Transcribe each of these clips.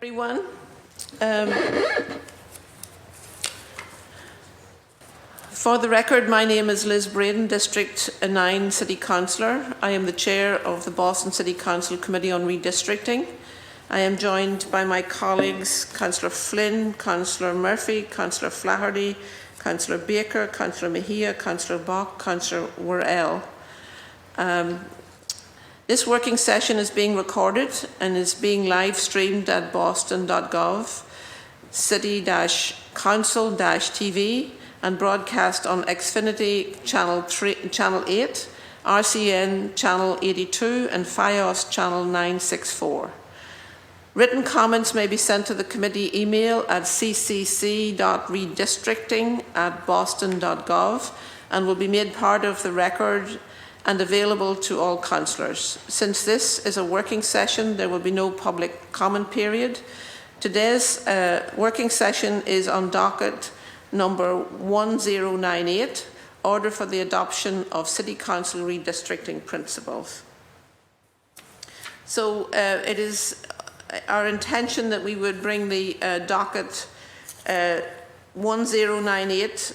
Everyone. For the record, my name is Liz Braden, District 9 City Councillor. I am the Chair of the Boston City Council Committee on Redistricting. I am joined by my colleagues, Councillor Flynn, Councillor Murphy, Councillor Flaherty, Councillor Baker, Councillor Mejia, Councillor Bach, Councillor Worrell. This working session is being recorded and is being live streamed at boston.gov, city-council-tv, and broadcast on Xfinity Channel 8, RCN Channel 82, and FiOS Channel 964. Written comments may be sent to the committee email at ccc.redistricting@boston.gov and will be made part of the record and available to all councillors. Since this is a working session, there will be no public comment period. Today's working session is on docket number 1098, Order for the Adoption of City Council Redistricting Principles. So it is our intention that we would bring the docket 1098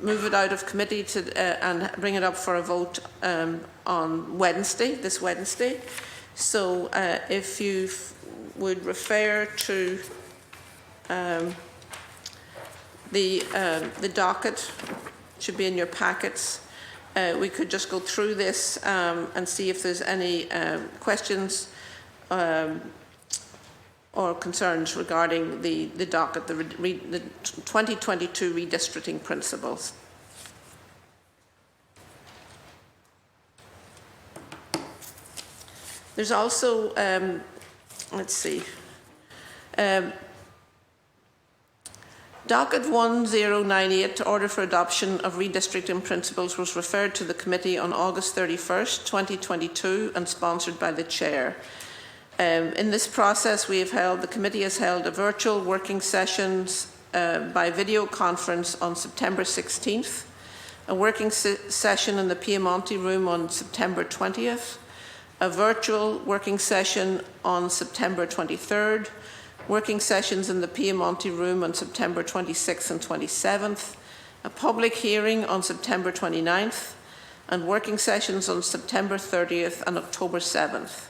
move it out of committee and bring it up for a vote on this Wednesday. So if you would refer to the docket, should be in your packets. We could just go through this and see if there's any questions or concerns regarding the docket, the 2022 redistricting principles. There's also, let's see, docket 1098, Order for Adoption of Redistricting Principles, was referred to the committee on August 31st, 2022 and sponsored by the Chair. In this process, the committee has held a virtual working sessions by video conference on September 16th, a working session in the Piemonte room on September 20th, a virtual working session on September 23rd, working sessions in the Piemonte room on September 26th and 27th, a public hearing on September 29th, and working sessions on September 30th and October 7th.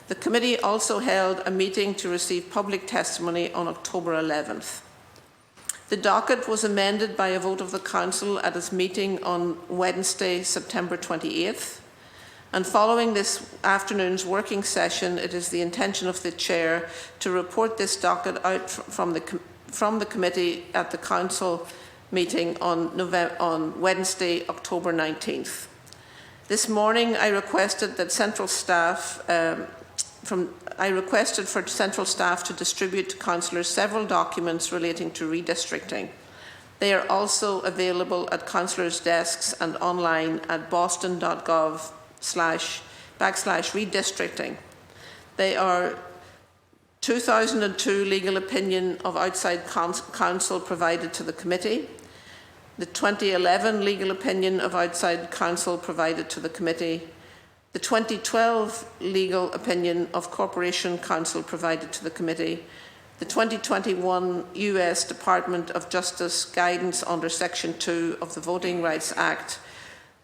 The committee also held a meeting to receive public testimony on October 11th. The docket was amended by a vote of the Council at its meeting on Wednesday, September 28th. And following this afternoon's working session, it is the intention of the Chair to report this docket out from the committee at the Council meeting on Wednesday, October 19th. This morning, I requested for central staff to distribute to councillors several documents relating to redistricting. They are also available at councillors' desks and online at boston.gov/redistricting. They are 2002 legal opinion of outside counsel provided to the committee, the 2011 legal opinion of outside counsel provided to the committee, the 2012 legal opinion of Corporation Counsel provided to the committee, the 2021 U.S. Department of Justice guidance under Section 2 of the Voting Rights Act,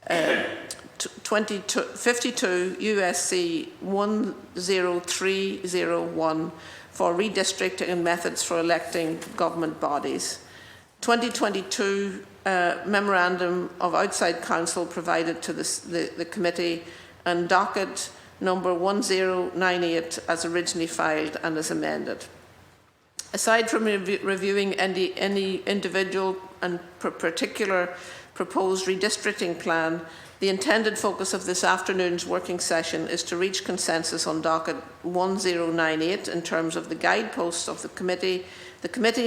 52 U.S.C. 10301 for redistricting and methods for electing government bodies, 2022 memorandum of outside counsel provided to the committee, and docket number 1098 as originally filed and as amended. Aside from reviewing any individual and particular proposed redistricting plan, the intended focus of this afternoon's working session is to reach consensus on docket 1098 in terms of the guideposts of the committee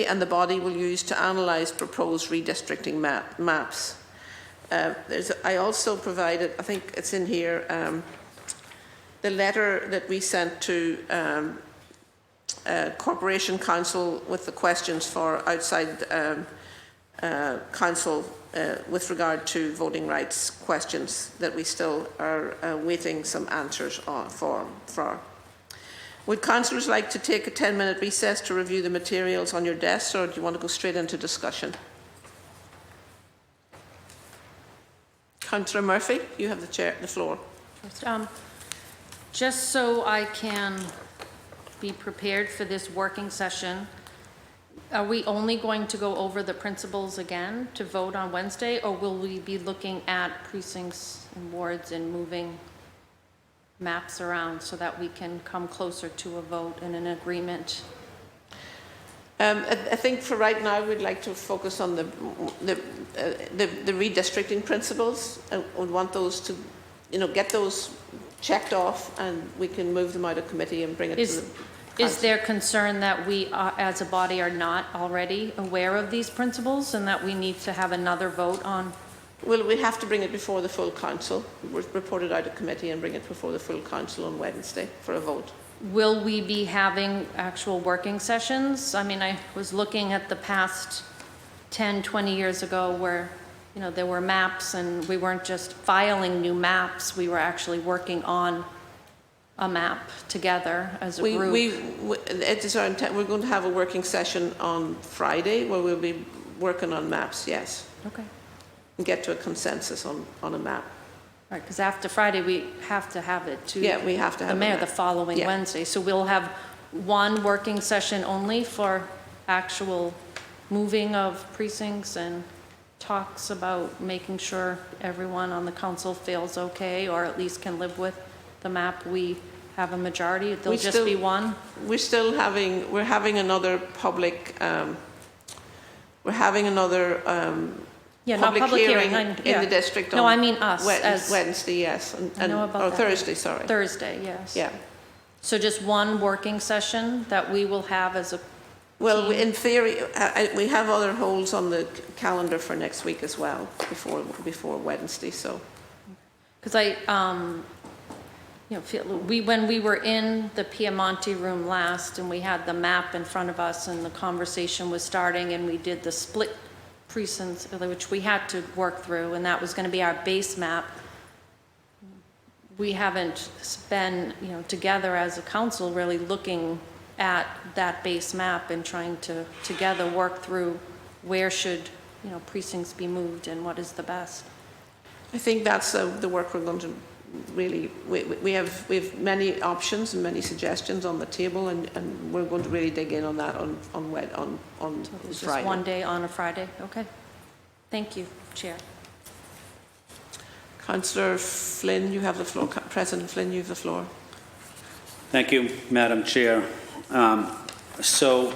and the body will use to analyse proposed redistricting maps. I also provided, I think it's in here, the letter that we sent to Corporation Counsel with the questions for outside counsel with regard to voting rights questions that we still are waiting some answers for. Would councillors like to take a 10-minute recess to review the materials on your desks, or do you want to go straight into discussion? Councillor Murphy, you have the floor. Just so I can be prepared for this working session, are we only going to go over the principles again to vote on Wednesday, or will we be looking at precincts and wards and moving maps around so that we can come closer to a vote and an agreement? I think for right now we'd like to focus on the redistricting principles. I would want those to, get those checked off, and we can move them out of committee and bring it to the council. Is there concern that we as a body are not already aware of these principles and that we need to have another vote on? Well, we have to bring it before the full council. We'll report it out of committee and bring it before the full council on Wednesday for a vote. Will we be having actual working sessions? I mean, I was looking at the past 10, 20 years ago where, there were maps and we weren't just filing new maps, we were actually working on a map together as a group. It is our intent. We're going to have a working session on Friday where we'll be working on maps, yes. Okay. And get to a consensus on a map. Right, because after Friday, we have to have it to we have to have the mayor the following Wednesday. So we'll have one working session only for actual moving of precincts and talks about making sure everyone on the council feels okay, or at least can live with the map we have a majority. There'll just be one. We're having another public, public hearing in the district. No, I mean us. Wednesday, yes. Or Thursday, sorry. Thursday, yes. Yeah. So just one working session that we will have as a Well, in theory, we have other holds on the calendar for next week as well, before Wednesday, so. Because when we were in the Piemonte room last and we had the map in front of us and the conversation was starting and we did the split precincts, which we had to work through, and that was going to be our base map. We haven't been, together as a council really looking at that base map and trying to together work through where should, precincts be moved and what is the best. I think that's the work we're going to really, we have many options and many suggestions on the table, and we're going to really dig in on that on So it's Friday. Just one day on a Friday, okay. Thank you, Chair. Councillor Flynn, you have the floor. President Flynn, you have the floor. Thank you, Madam Chair. So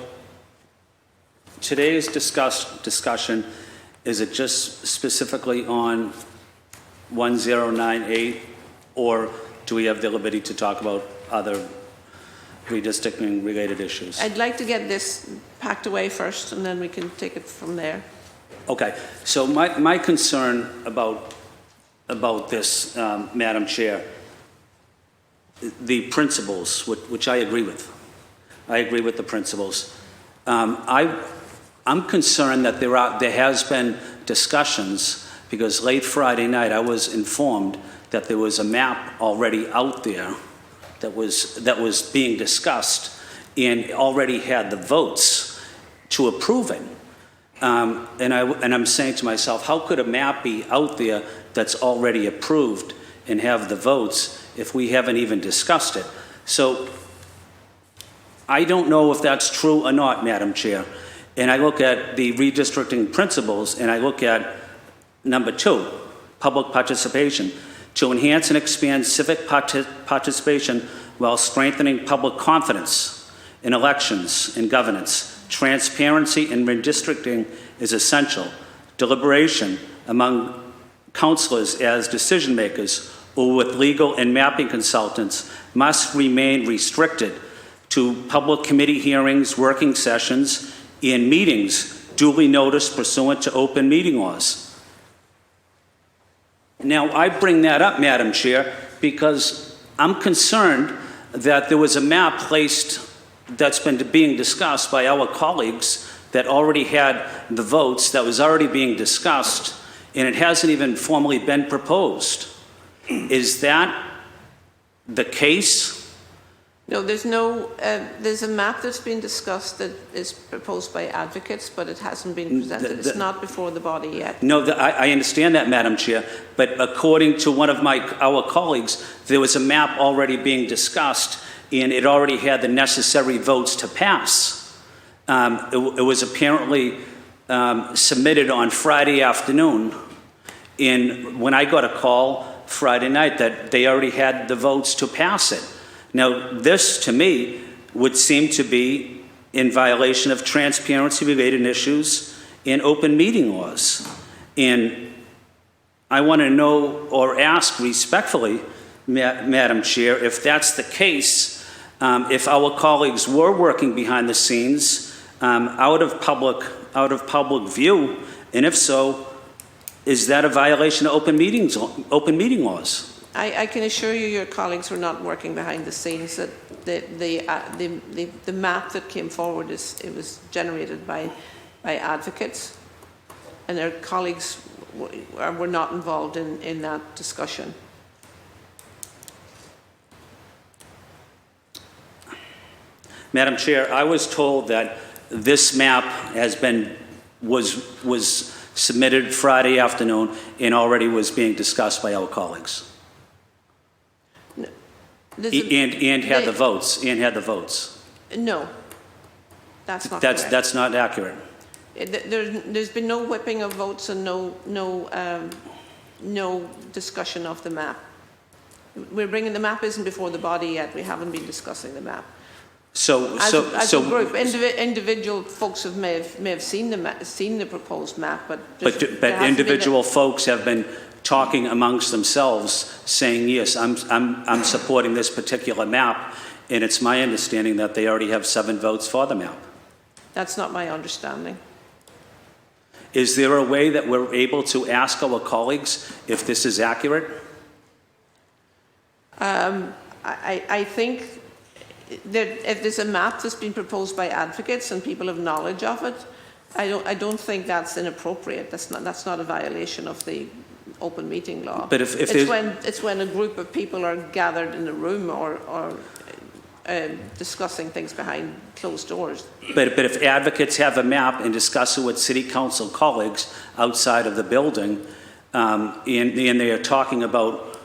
today's discussion, is it just specifically on 1098, or do we have the liberty to talk about other redistricting related issues? I'd like to get this packed away first, and then we can take it from there. Okay, so my concern about this, Madam Chair, the principles, which I agree with. I agree with the principles. I'm concerned that there has been discussions, because late Friday night I was informed that there was a map already out there that was being discussed and already had the votes to approve it. And I'm saying to myself, how could a map be out there that's already approved and have the votes if we haven't even discussed it? So I don't know if that's true or not, Madam Chair. And I look at the redistricting principles, and I look at number 2, public participation, to enhance and expand civic participation while strengthening public confidence in elections and governance. Transparency in redistricting is essential. Deliberation among councillors as decision makers or with legal and mapping consultants must remain restricted to public committee hearings, working sessions, and meetings duly noticed pursuant to open meeting laws. Now, I bring that up, Madam Chair, because I'm concerned that there was a map placed that's been being discussed by our colleagues that already had the votes, that was already being discussed, and it hasn't even formally been proposed. Is that the case? No, there's a map that's been discussed that is proposed by advocates, but it hasn't been presented. It's not before the body yet. No, I understand that, Madam Chair, but according to one of our colleagues, there was a map already being discussed, and it already had the necessary votes to pass. It was apparently submitted on Friday afternoon, and when I got a call Friday night that they already had the votes to pass it. Now, this, to me, would seem to be in violation of transparency-related issues and open meeting laws. And I want to know or ask respectfully, Madam Chair, if that's the case, if our colleagues were working behind the scenes out of public view, and if so, is that a violation of open meeting laws? I can assure you your colleagues were not working behind the scenes, that the map that came forward it was generated by advocates, and their colleagues were not involved in that discussion. Madam Chair, I was told that this map was submitted Friday afternoon and already was being discussed by our colleagues. And had the votes. No, that's not correct. That's not accurate. There's been no whipping of votes and no discussion of the map. The map isn't before the body yet. We haven't been discussing the map. As a group, individual folks may have seen the proposed map, but individual folks have been talking amongst themselves, saying, yes, I'm supporting this particular map, and it's my understanding that they already have 7 votes for the map. That's not my understanding. Is there a way that we're able to ask our colleagues if this is accurate? I think that if there's a map that's been proposed by advocates and people have knowledge of it, I don't think that's inappropriate. That's not a violation of the open meeting law. But if it's when a group of people are gathered in a room or discussing things behind closed doors. But if advocates have a map and discuss it with city council colleagues outside of the building, and they are talking about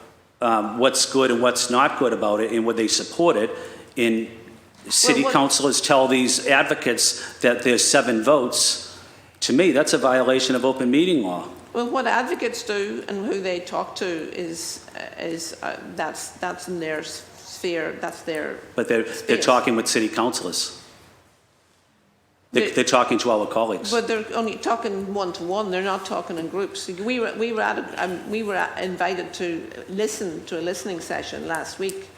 what's good and what's not good about it and would they support it, and city councilors tell these advocates that there's 7 votes, to me, that's a violation of open meeting law. Well, what advocates do and who they talk to is that's in their sphere. That's their. But they're talking with city councilors. They're talking to our colleagues. But they're only talking one-to-one. They're not talking in groups. We were invited to listen to a listening session last week.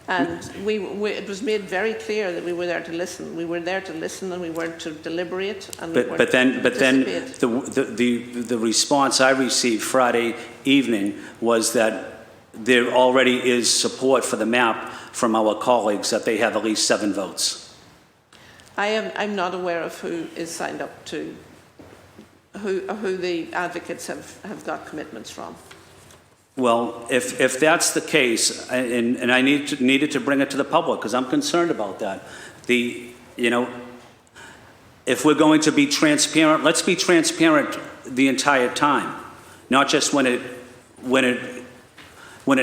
And it was made very clear that we were there to listen. We were there to listen, and we weren't to deliberate. And but then the response I received Friday evening was that there already is support for the map from our colleagues that they have at least 7 votes. I'm not aware of who is signed up to who the advocates have got commitments from. Well, if that's the case, and I needed to bring it to the public because I'm concerned about that. If we're going to be transparent, let's be transparent the entire time, not just when it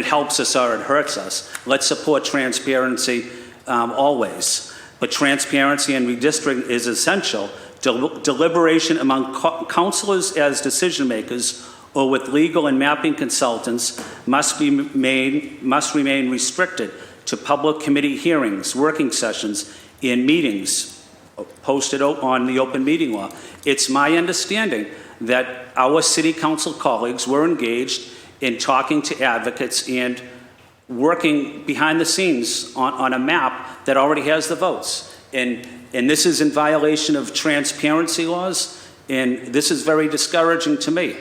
helps us or it hurts us. Let's support transparency always. But transparency and redistricting is essential. Deliberation among councilors as decision makers or with legal and mapping consultants must remain restricted to public committee hearings, working sessions, and meetings posted on the open meeting law. It's my understanding that our city council colleagues were engaged in talking to advocates and working behind the scenes on a map that already has the votes. And this is in violation of transparency laws, and this is very discouraging to me.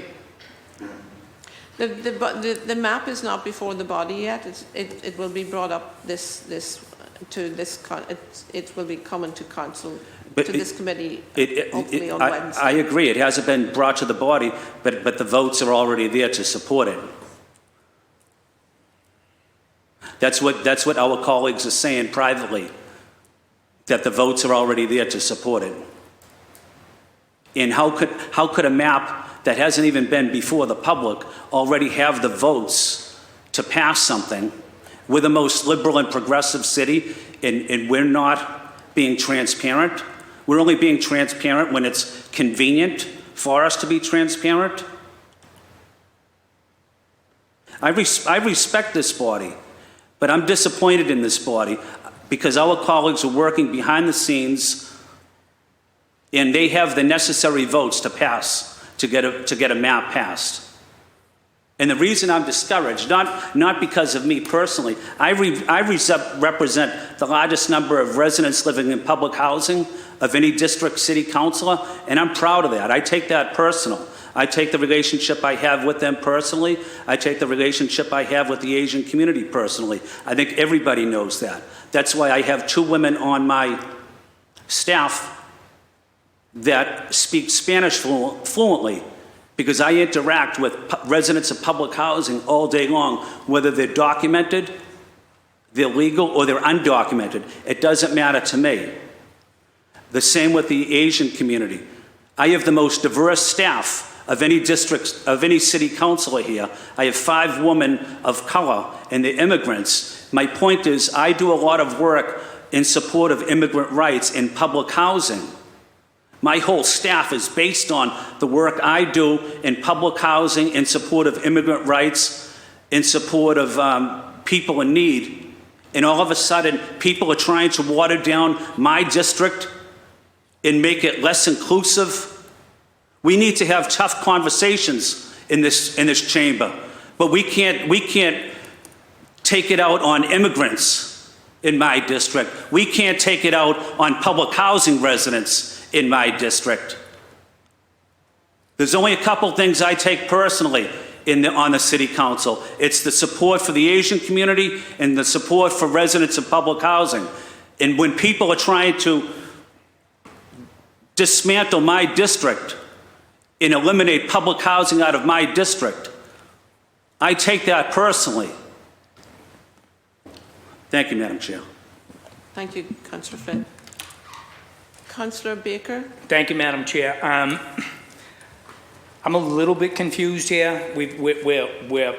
The map is not before the body yet. It will be brought up it will be coming to council to this committee hopefully on Wednesday. I agree. It hasn't been brought to the body, but the votes are already there to support it. That's what our colleagues are saying privately, that the votes are already there to support it. And how could a map that hasn't even been before the public already have the votes to pass something? We're the most liberal and progressive city, and we're not being transparent. We're only being transparent when it's convenient for us to be transparent. I respect this body, but I'm disappointed in this body because our colleagues are working behind the scenes and they have the necessary votes to pass, to get a map passed. And the reason I'm discouraged, not because of me personally, I represent the largest number of residents living in public housing of any district city councilor, and I'm proud of that. I take that personal. I take the relationship I have with them personally. I take the relationship I have with the Asian community personally. I think everybody knows that. That's why I have 2 women on my staff that speak Spanish fluently, because I interact with residents of public housing all day long, whether they're documented, they're legal, or they're undocumented. It doesn't matter to me. The same with the Asian community. I have the most diverse staff of any district, of any city councilor here. I have 5 women of color, and they're immigrants. My point is, I do a lot of work in support of immigrant rights in public housing. My whole staff is based on the work I do in public housing in support of immigrant rights, in support of people in need. And all of a sudden, people are trying to water down my district and make it less inclusive. We need to have tough conversations in this chamber, but we can't take it out on immigrants in my district. We can't take it out on public housing residents in my district. There's only a couple things I take personally on the city council. It's the support for the Asian community and the support for residents of public housing. And when people are trying to dismantle my district and eliminate public housing out of my district, I take that personally. Thank you, Madam Chair. Thank you, Councillor Flynn. Councillor Baker. Thank you, Madam Chair. I'm a little bit confused here. We're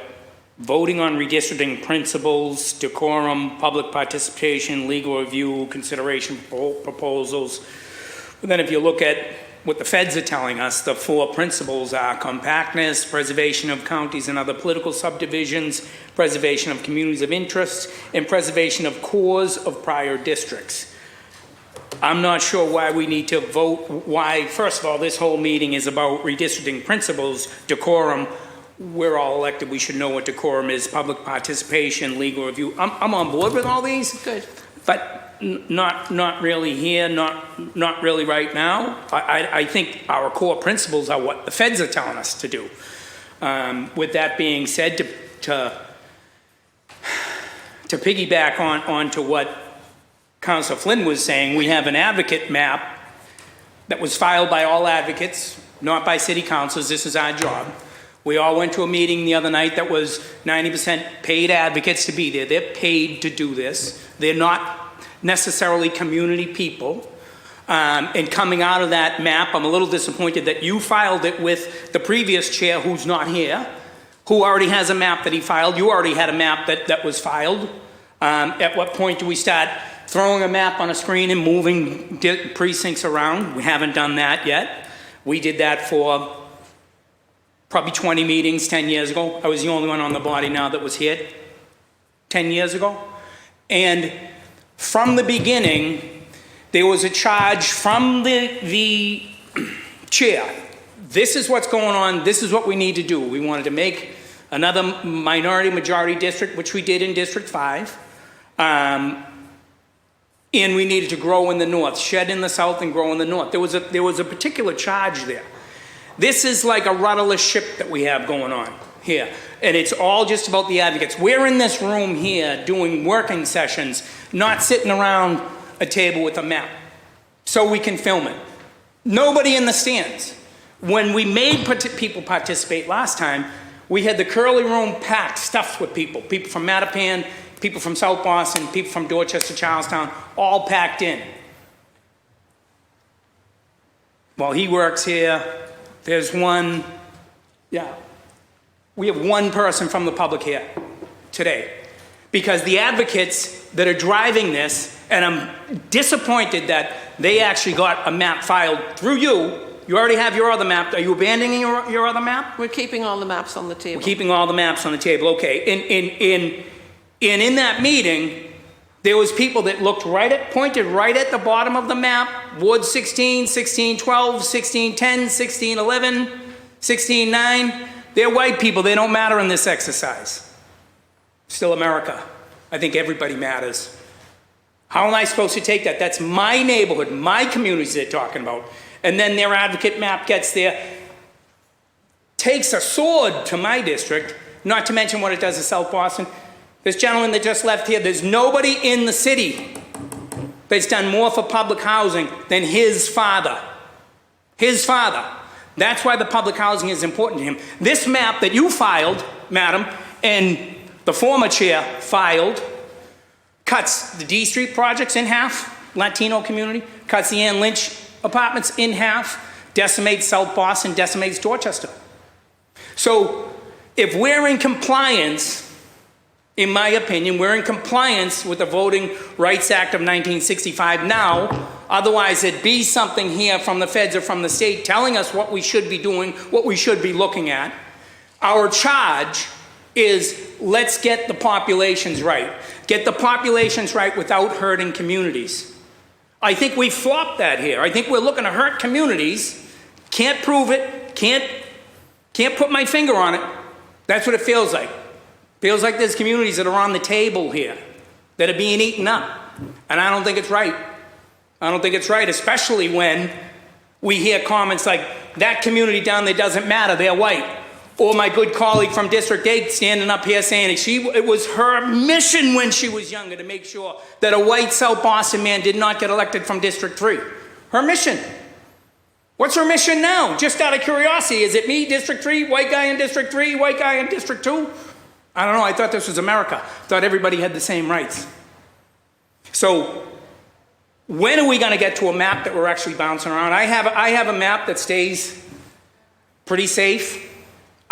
voting on redistricting principles, decorum, public participation, legal review, consideration proposals. But then if you look at what the feds are telling us, the 4 principles are compactness, preservation of counties and other political subdivisions, preservation of communities of interest, and preservation of cores of prior districts. I'm not sure why we need to vote, first of all, this whole meeting is about redistricting principles, decorum. We're all elected, we should know what decorum is, public participation, legal review. I'm on board with all these. Good. But not really here, not really right now. I think our core principles are what the feds are telling us to do. With that being said, to piggyback onto what Councilor Flynn was saying, we have an advocate map that was filed by all advocates, not by city councils. This is our job. We all went to a meeting the other night that was 90% paid advocates to be there. They're paid to do this. They're not necessarily community people. And coming out of that map, I'm a little disappointed that you filed it with the previous chair who's not here, who already has a map that he filed. You already had a map that was filed. At what point do we start throwing a map on a screen and moving precincts around? We haven't done that yet. We did that for probably 20 meetings 10 years ago. I was the only one on the body now that was here 10 years ago. And from the beginning, there was a charge from the chair. This is what's going on. This is what we need to do. We wanted to make another minority-majority district, which we did in District 5. And we needed to grow in the north, shed in the south and grow in the north. There was a particular charge there. This is like a rudderless ship that we have going on here. And it's all just about the advocates. We're in this room here doing working sessions, not sitting around a table with a map so we can film it. Nobody in the stands. When we made people participate last time, We had the Curly Room packed, stuffed with people. People from Mattapan, people from South Boston, people from Dorchester, Charlestown, all packed in. Well, he works here. There's one, yeah. We have one person from the public here today. Because the advocates that are driving this, and I'm disappointed that they actually got a map filed through you. You already have your other map. Are you abandoning your other map? We're keeping all the maps on the table. We're keeping all the maps on the table, okay. In that meeting, there was people that pointed right at the bottom of the map, Ward 16, 1612, 1610, 1611, 169. They're white people, they don't matter in this exercise. Still America. I think everybody matters. How am I supposed to take that? That's my neighborhood, my communities they're talking about. And then their advocate map gets there, takes a sword to my district, not to mention what it does to South Boston. This gentleman that just left here, there's nobody in the city that's done more for public housing than his father. His father. That's why the public housing is important to him. This map that you filed, madam, and the former chair filed, cuts the D Street projects in half, Latino community, cuts the Ann Lynch apartments in half, decimates South Boston, decimates Dorchester. So if we're in compliance, in my opinion, we're in compliance with the Voting Rights Act of 1965 now, otherwise there'd be something here from the feds or from the state telling us what we should be doing, what we should be looking at. Our charge is let's get the populations right. Get the populations right without hurting communities. I think we flopped that here. I think we're looking to hurt communities. Can't prove it. Can't put my finger on it. That's what it feels like. Feels like there's communities that are on the table here that are being eaten up. And I don't think it's right. I don't think it's right, especially when we hear comments like, that community down there doesn't matter, they're white. Or my good colleague from District 8 standing up here saying it was her mission when she was younger to make sure that a white South Boston man did not get elected from District 3. Her mission. What's her mission now? Just out of curiosity, is it me, District 3, white guy in District 3, white guy in District 2? I don't know, I thought this was America. I thought everybody had the same rights. So, when are we gonna get to a map that we're actually bouncing around? I have a map that stays pretty safe.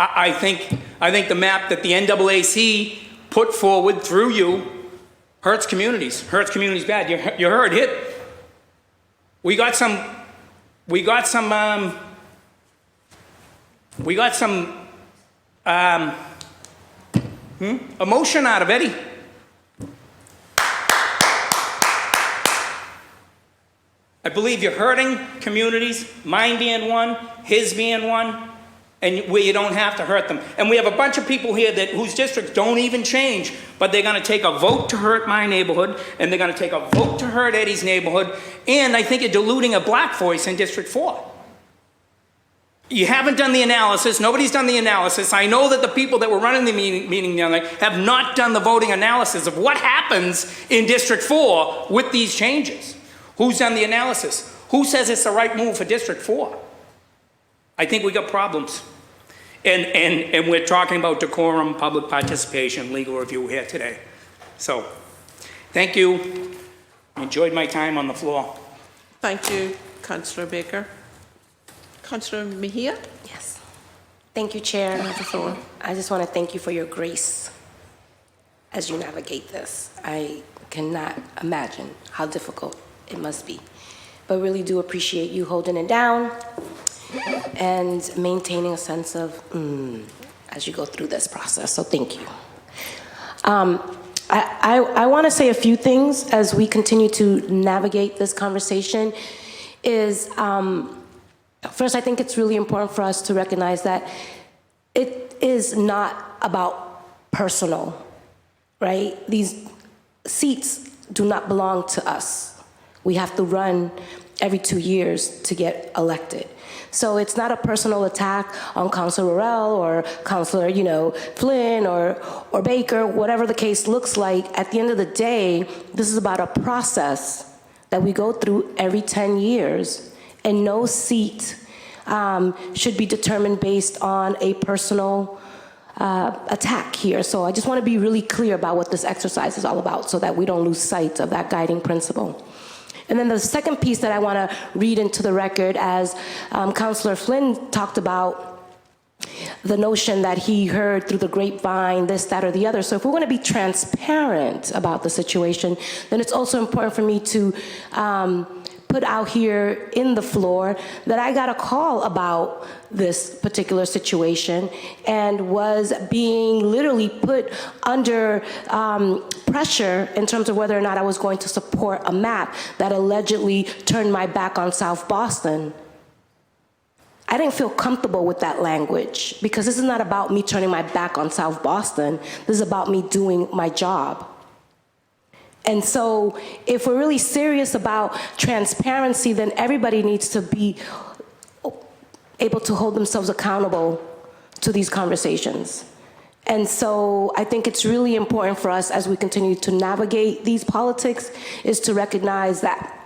I think the map that the NAAC put forward through you hurts communities bad. You heard it. We got some emotion out of Eddie. I believe you're hurting communities, mine being one, his being one, and where you don't have to hurt them. And we have a bunch of people here whose districts don't even change, but they're gonna take a vote to hurt my neighborhood, and they're gonna take a vote to hurt Eddie's neighborhood, and I think you're diluting a black voice in District 4. You haven't done the analysis, nobody's done the analysis. I know that the people that were running the meeting the other night have not done the voting analysis of what happens in District 4 with these changes. Who's done the analysis? Who says it's the right move for District 4? I think we got problems. And we're talking about decorum, public participation, legal review here today. So, thank you. I enjoyed my time on the floor. Thank you, Councillor Baker. Councillor Mejia? Yes. Thank you, Chair. I just want to thank you for your grace as you navigate this. I cannot imagine how difficult it must be, but really do appreciate you holding it down and maintaining a sense of as you go through this process, so thank you. I want to say a few things as we continue to navigate this conversation is, first, I think it's really important for us to recognize that it is not about personal, right? These seats do not belong to us. We have to run every 2 years to get elected. So it's not a personal attack on Councilor Worrell or Councilor, Flynn or Baker, whatever the case looks like. At the end of the day, this is about a process that we go through every 10 years, and no seat should be determined based on a personal attack here. So I just want to be really clear about what this exercise is all about so that we don't lose sight of that guiding principle. And then the second piece that I want to read into the record, as Councillor Flynn talked about the notion that he heard through the grapevine, this, that, or the other. So if we're going to be transparent about the situation, then it's also important for me to put out here in the floor that I got a call about this particular situation and was being literally put under pressure in terms of whether or not I was going to support a map that allegedly turned my back on South Boston. I didn't feel comfortable with that language because this is not about me turning my back on South Boston. This is about me doing my job. And so if we're really serious about transparency, then everybody needs to be able to hold themselves accountable to these conversations. And so I think it's really important for us as we continue to navigate these politics is to recognize that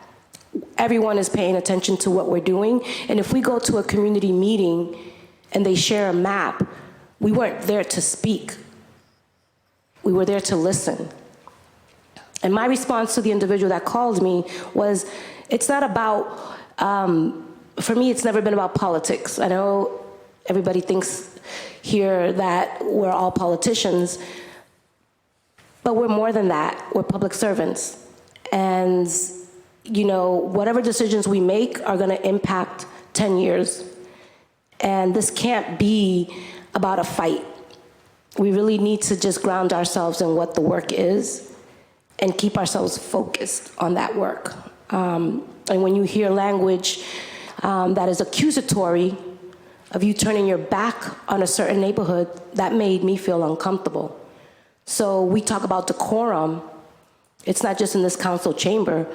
everyone is paying attention to what we're doing. And if we go to a community meeting and they share a map, we weren't there to speak. We were there to listen. And my response to the individual that called me was, it's not about, for me, it's never been about politics. I know everybody thinks here that we're all politicians, but we're more than that. We're public servants. And you know, whatever decisions we make are going to impact 10 years. And this can't be about a fight. We really need to just ground ourselves in what the work is and keep ourselves focused on that work. And when you hear language that is accusatory of you turning your back on a certain neighborhood, that made me feel uncomfortable. So we talk about decorum. It's not just in this council chamber.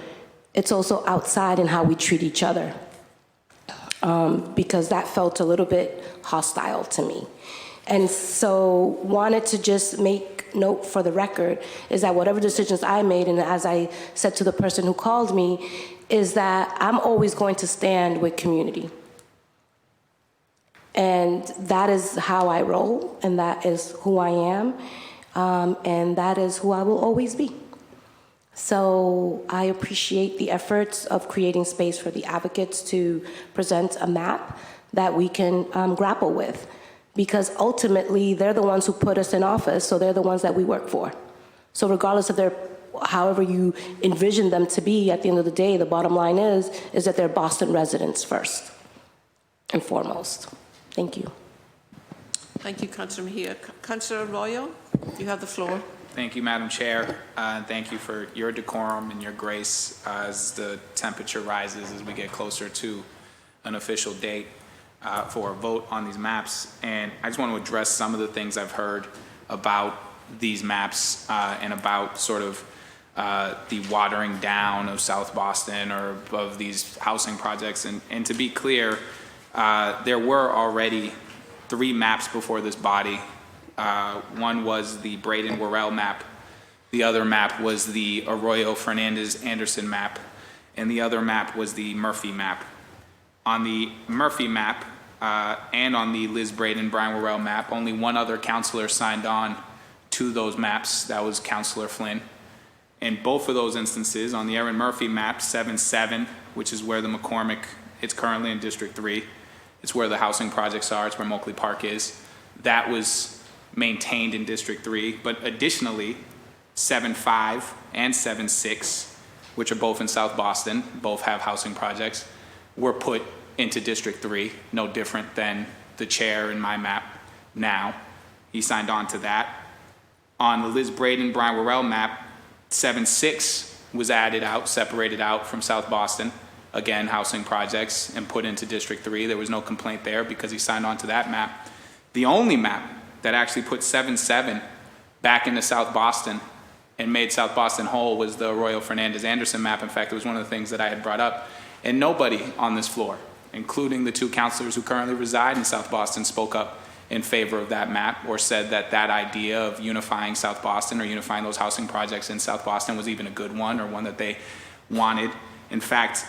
It's also outside in how we treat each other, because that felt a little bit hostile to me. And so wanted to just make note for the record is that whatever decisions I made, and as I said to the person who called me, is that I'm always going to stand with community. And that is how I roll, and that is who I am, and that is who I will always be. So I appreciate the efforts of creating space for the advocates to present a map that we can grapple with, because ultimately they're the ones who put us in office, so they're the ones that we work for. So regardless of their, however you envision them to be, at the end of the day, the bottom line is that they're Boston residents first and foremost. Thank you. Thank you, Councillor Mejia. Councillor Arroyo, you have the floor. Thank you, Madam Chair. Thank you for your decorum and your grace as the temperature rises as we get closer to an official date for a vote on these maps. And I just want to address some of the things I've heard about these maps and about sort of the watering down of South Boston or of these housing projects. And to be clear, there were already 3 maps before this body. One was the Braden-Worrell map, the other map was the Arroyo-Fernandez-Anderson map, and the other map was the Murphy map. On the Murphy map and on the Liz Braden-Brian Worrell map, only one other councillor signed on to those maps, that was Councillor Flynn. In both of those instances, on the Erin Murphy map, 7-7, which is where the McCormick, it's currently in District 3, it's where the housing projects are, it's where Moakley Park is, that was maintained in District 3, but additionally 7-5 and 7-6, which are both in South Boston, both have housing projects, were put into District 3, no different than the chair in my map now. He signed on to that. On the Liz Braden Brian Worrell map, 7-6 was added out, separated out from South Boston, again housing projects, and put into District 3. There was no complaint there because he signed on to that map. The only map that actually put 7-7 back into South Boston and made South Boston whole was the Arroyo Fernandez-Anderson map. In fact, it was one of the things that I had brought up. And nobody on this floor, including the 2 councillors who currently reside in South Boston, spoke up in favor of that map or said that that idea of unifying South Boston or unifying those housing projects in South Boston was even a good one or one that they wanted. In fact,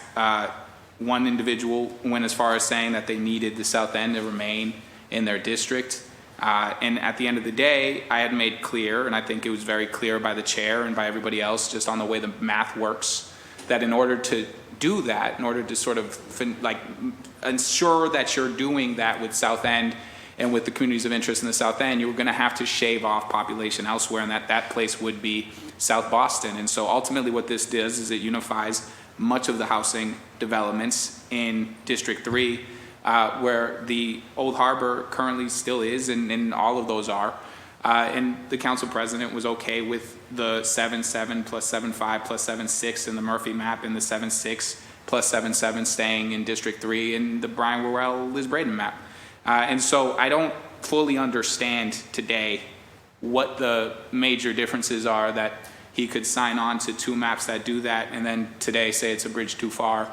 one individual went as far as saying that they needed the South End to remain in their district. And at the end of the day, I had made clear, and I think it was very clear by the chair and by everybody else, just on the way the math works, that in order to do that, in order to sort of ensure that you're doing that with South End and with the communities of interest in the South End, you were going to have to shave off population elsewhere, and that place would be South Boston. And so ultimately what this does is it unifies much of the housing developments in District 3, where the Old Harbor currently still is, and all of those are. And the council president was okay with the 7-7 plus 7-5 plus 7-6 in the Murphy map, and the 7-6 plus 7-7 staying in District 3 in the Brian Worrell Liz Braden map. And so I don't fully understand today what the major differences are that he could sign on to 2 maps that do that and then today say it's a bridge too far.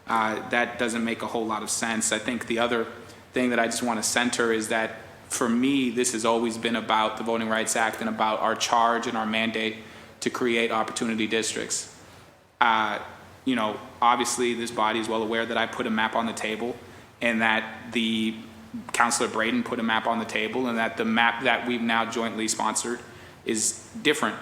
That doesn't make a whole lot of sense. I think the other thing that I just want to center is that for me, this has always been about the Voting Rights Act and about our charge and our mandate to create opportunity districts. You know, obviously this body is well aware that I put a map on the table and that the Councilor Braden put a map on the table, and that the map that we've now jointly sponsored is different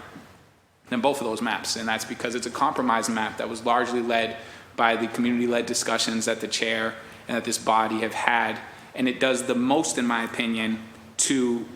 than both of those maps. And that's because it's a compromise map that was largely led by the community-led discussions that the chair and that this body have had. And it does the most, in my opinion, to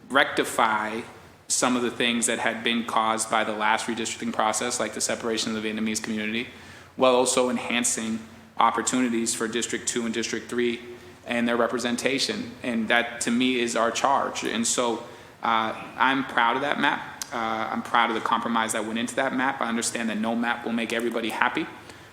rectify some of the things that had been caused by the last redistricting process, like the separation of the Vietnamese community, while also enhancing opportunities for District 2 and District 3 and their representation. And that, to me, is our charge. And so I'm proud of that map. I'm proud of the compromise that went into that map. I understand that no map will make everybody happy,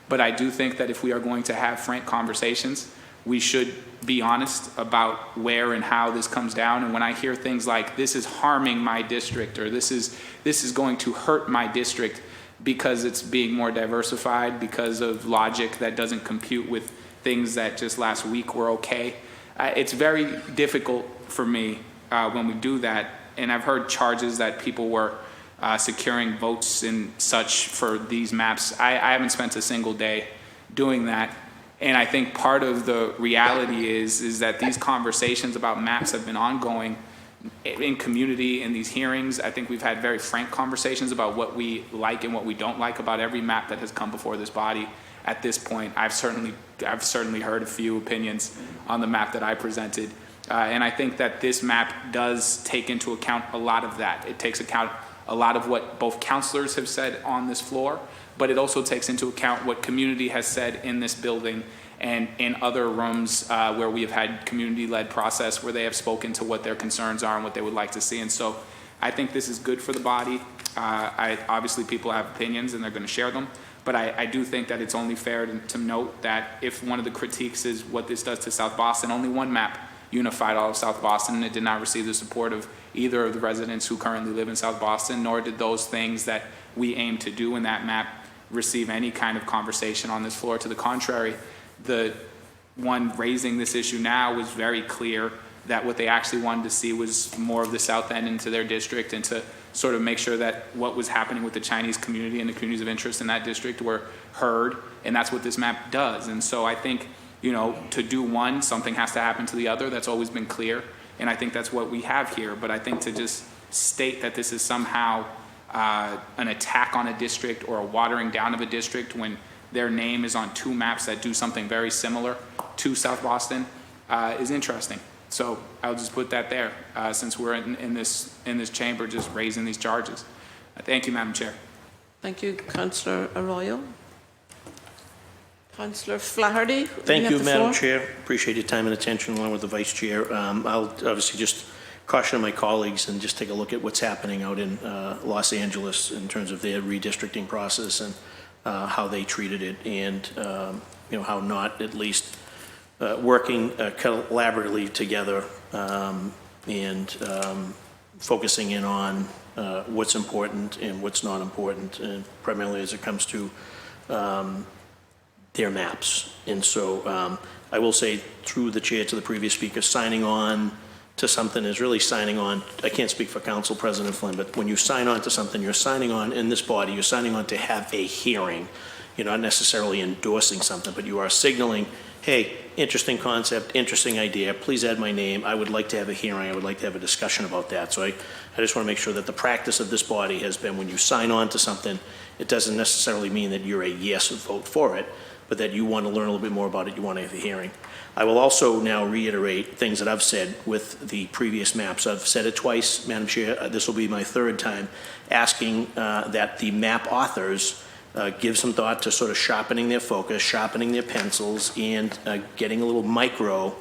but I do think that if we are going to have frank conversations, we should be honest about where and how this comes down. And when I hear things like, this is harming my district, or this is going to hurt my district because it's being more diversified, because of logic that doesn't compute with things that just last week were okay, it's very difficult for me when we do that. And I've heard charges that people were securing votes and such for these maps. I haven't spent a single day doing that. And I think part of the reality is that these conversations about maps have been ongoing in community, in these hearings. I think we've had very frank conversations about what we like and what we don't like about every map that has come before this body. At this point, I've certainly heard a few opinions on the map that I presented. And I think that this map does take into account a lot of that. It takes account a lot of what both councilors have said on this floor, but it also takes into account what community has said in this building and in other rooms where we have had community-led process where they have spoken to what their concerns are and what they would like to see. And so I think this is good for the body. Obviously, people have opinions and they're going to share them. But I do think that it's only fair to note that if one of the critiques is what this does to South Boston, only one map unified all of South Boston, and it did not receive the support of either of the residents who currently live in South Boston, nor did those things that we aim to do in that map receive any kind of conversation on this floor. To the contrary, the one raising this issue now was very clear that what they actually wanted to see was more of the South End into their district, and to sort of make sure that what was happening with the Chinese community and the communities of interest in that district were heard, and that's what this map does. And so I think, you know, to do one, something has to happen to the other. That's always been clear, and I think that's what we have here. But I think to just state that this is somehow an attack on a district or a watering down of a district when their name is on 2 maps that do something very similar to South Boston is interesting. So I'll just put that there since we're in this chamber just raising these charges. Thank you, Madam Chair. Thank you, Councillor Arroyo. Councillor Flaherty. Thank you, Madam Chair. Appreciate your time and attention along with the Vice Chair. I'll obviously just caution my colleagues and just take a look at what's happening out in Los Angeles in terms of their redistricting process and how they treated it, and you know, how not at least working collaboratively together and focusing in on what's important and what's not important, and primarily as it comes to their maps. And so I will say, through the chair to the previous speaker, signing on to something is really signing on. I can't speak for Council President Flynn, but when you sign on to something, you're signing on in this body, you're signing on to have a hearing. You're not necessarily endorsing something, but you are signaling, hey, interesting concept, interesting idea, please add my name, I would like to have a hearing, I would like to have a discussion about that. So I just want to make sure that the practice of this body has been when you sign on to something, it doesn't necessarily mean that you're a yes vote for it, but that you want to learn a little bit more about it, you want to have a hearing. I will also now reiterate things that I've said with the previous maps. I've said it twice, Madam Chair. This will be my third time asking that the map authors give some thought to sort of sharpening their focus, sharpening their pencils, and getting a little micro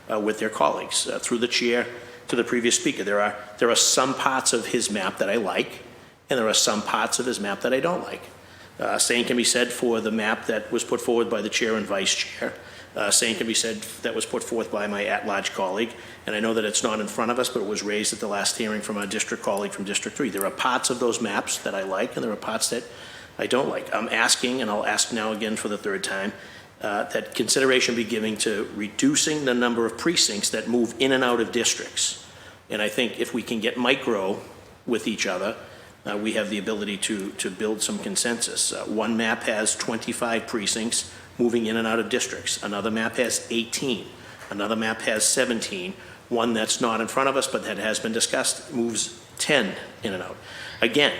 with their colleagues. Through the chair to the previous speaker, there are some parts of his map that I like, and there are some parts of his map that I don't like. Same can be said for the map that was put forward by the chair and vice chair. Same can be said that was put forth by my at-large colleague, and I know that it's not in front of us, but it was raised at the last hearing from our district colleague from District 3. There are parts of those maps that I like, and there are parts that I don't like. I'm asking, and I'll ask now again for the third time, that consideration be given to reducing the number of precincts that move in and out of districts. And I think if we can get micro with each other, we have the ability to build some consensus. One map has 25 precincts moving in and out of districts. Another map has 18. Another map has 17. One that's not in front of us, but that has been discussed, moves 10 in and out. Again,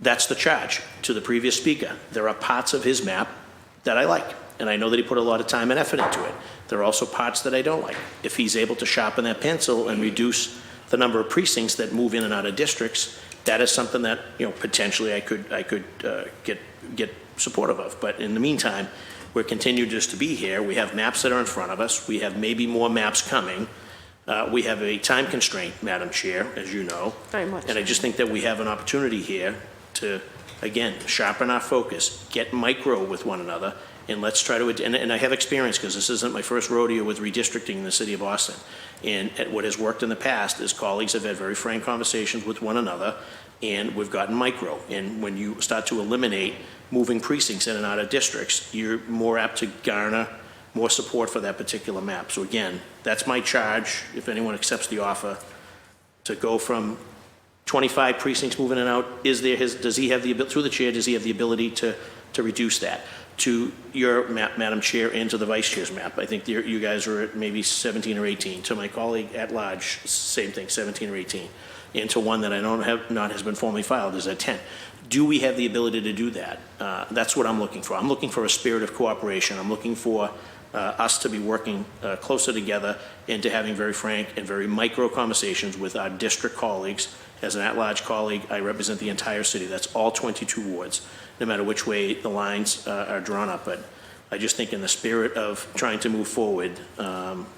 that's the charge to the previous speaker. There are parts of his map that I like, and I know that he put a lot of time and effort into it. There are also parts that I don't like. If he's able to sharpen that pencil and reduce the number of precincts that move in and out of districts, that is something that, you know, potentially I could get supportive of. But in the meantime, we're continuing just to be here. We have maps that are in front of us. We have maybe more maps coming. We have a time constraint, Madam Chair, as you know. Very much. And I just think that we have an opportunity here to, again, sharpen our focus, get micro with one another, and let's try to, and I have experience because this isn't my first rodeo with redistricting in the city of Boston. And what has worked in the past is colleagues have had very frank conversations with one another, and we've gotten micro. And when you start to eliminate moving precincts in and out of districts, you're more apt to garner more support for that particular map. So again, that's my charge, if anyone accepts the offer, to go from 25 precincts moving in and out. Does he have the ability, through the chair, does he have the ability to reduce that? To your map, Madam Chair, and to the Vice Chair's map. I think you guys are at maybe 17 or 18. To my colleague at large, same thing, 17 or 18. And to one that I don't have, not has been formally filed, is at 10. Do we have the ability to do that? That's what I'm looking for. I'm looking for a spirit of cooperation. I'm looking for us to be working closer together and to having very frank and very micro conversations with our district colleagues. As an at-large colleague, I represent the entire city. That's all 22 wards, no matter which way the lines are drawn up. But I just think in the spirit of trying to move forward,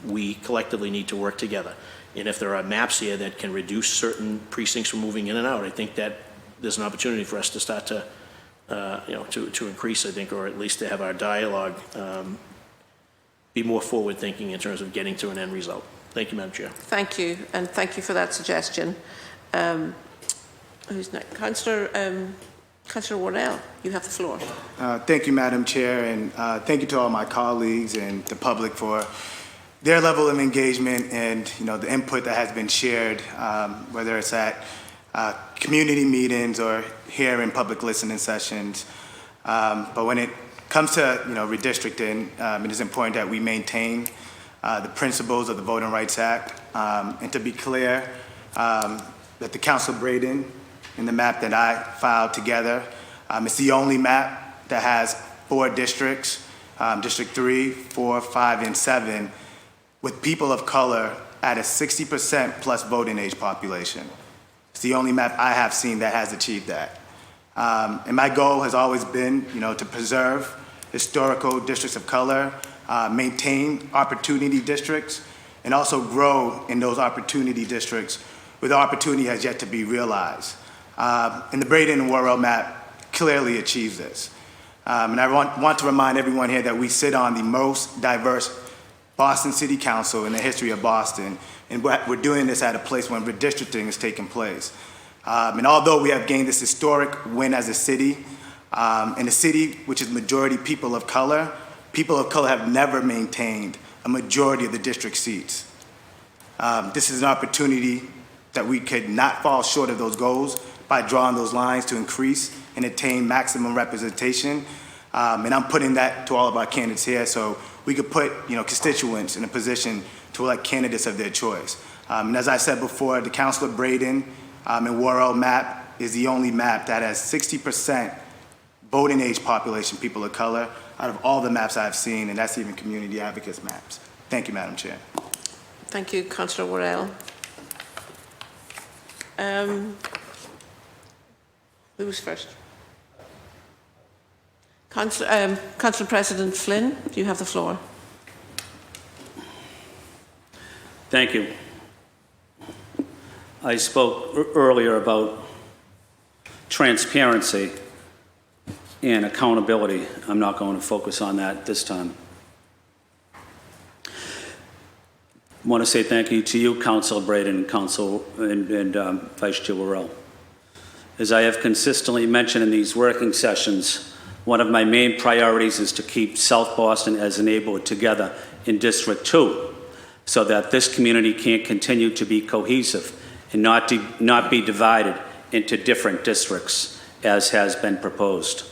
we collectively need to work together. And if there are maps here that can reduce certain precincts from moving in and out, I think that there's an opportunity for us to start to, to increase, I think, or at least to have our dialogue be more forward-thinking in terms of getting to an end result. Thank you, Madam Chair. Thank you, and thank you for that suggestion. Who's next? Councillor Warnell, you have the floor. Thank you, Madam Chair, and thank you to all my colleagues and the public for their level of engagement and, you know, the input that has been shared, whether it's at community meetings or here in public listening sessions. But when it comes to, you know, redistricting, it is important that we maintain the principles of the Voting Rights Act. And to be clear, that the Council Braden in the map that I filed together, it's the only map that has 4 districts, District 3, 4, 5, and 7, with people of color at a 60% plus voting age population. It's the only map I have seen that has achieved that. And my goal has always been, you know, to preserve historical districts of color, maintain opportunity districts, and also grow in those opportunity districts where the opportunity has yet to be realized. And the Braden and Worrell map clearly achieves this. And I want to remind everyone here that we sit on the most diverse Boston City Council in the history of Boston, and we're doing this at a place when redistricting is taking place. And although we have gained this historic win as a city, in a city which is majority people of color have never maintained a majority of the district seats. This is an opportunity that we could not fall short of those goals by drawing those lines to increase and attain maximum representation. And I'm putting that to all of our candidates here. So we could put, constituents in a position to elect candidates of their choice. And as I said before, the Councilor Braden and Worrell map is the only map that has 60% voting age population, people of color, out of all the maps I've seen, and that's even community advocates maps. Thank you, Madam Chair. Thank you, Councillor Worrell. Who was first? Council President Flynn, you have the floor. Thank you. I spoke earlier about transparency and accountability. I'm not going to focus on that this time. I want to say thank you to you, Councilor Braden, and Vice Chair Worrell. As I have consistently mentioned in these working sessions, one of my main priorities is to keep South Boston as a neighborhood together in District 2 so that this community can continue to be cohesive and not be divided into different districts as has been proposed.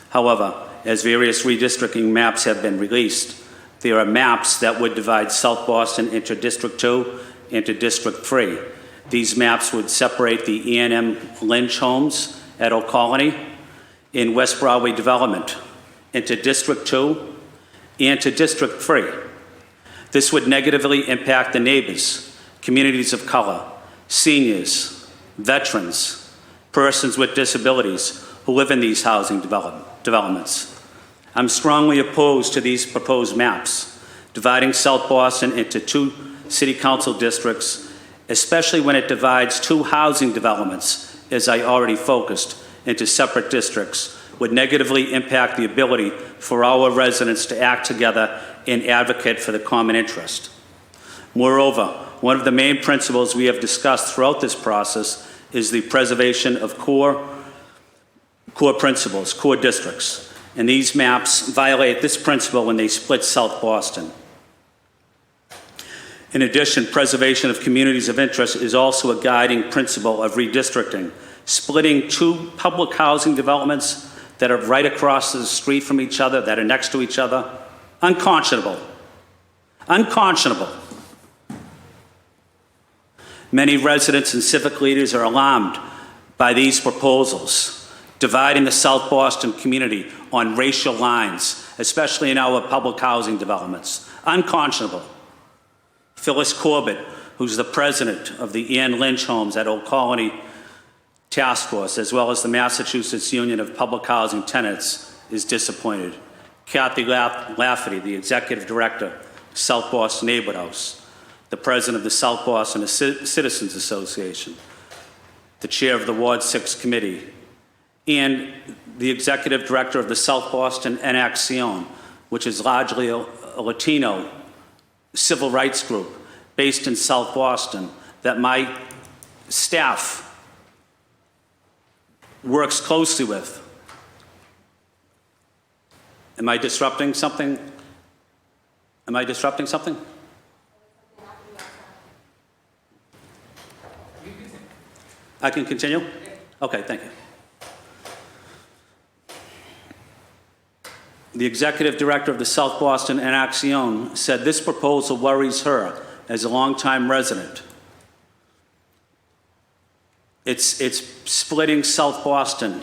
However, as various redistricting maps have been released, there are maps that would divide South Boston into District 2 into District 3. These maps would separate the E&M Lynch homes at Old Colony in West Broadway development into District 2 and to District 3. This would negatively impact the neighbors, communities of color, seniors, veterans, persons with disabilities who live in these housing developments. I'm strongly opposed to these proposed maps, dividing South Boston into 2 city council districts, especially when it divides 2 housing developments, as I already focused, into separate districts, would negatively impact the ability for our residents to act together and advocate for the common interest. Moreover, one of the main principles we have discussed throughout this process is the preservation of core principles, core districts. And these maps violate this principle when they split South Boston. In addition, preservation of communities of interest is also a guiding principle of redistricting. Splitting 2 public housing developments that are right across the street from each other, that are next to each other, unconscionable. Unconscionable. Many residents and civic leaders are alarmed by these proposals, dividing the South Boston community on racial lines, especially in our public housing developments. Unconscionable. Phyllis Corbett, who's the president of the Ian Lynch Homes at Old Colony Task Force, as well as the Massachusetts Union of Public Housing Tenants, is disappointed. Kathy Lafferty, the executive director, South Boston Neighborhood House, the president of the South Boston Citizens Association, the chair of the Ward 6 Committee, and the executive director of the South Boston En Acción, which is largely a Latino civil rights group based in South Boston that my staff works closely with. Am I disrupting something? Am I disrupting something? I can continue? Okay, thank you. The executive director of the South Boston En Acción said this proposal worries her as a longtime resident. It's splitting South Boston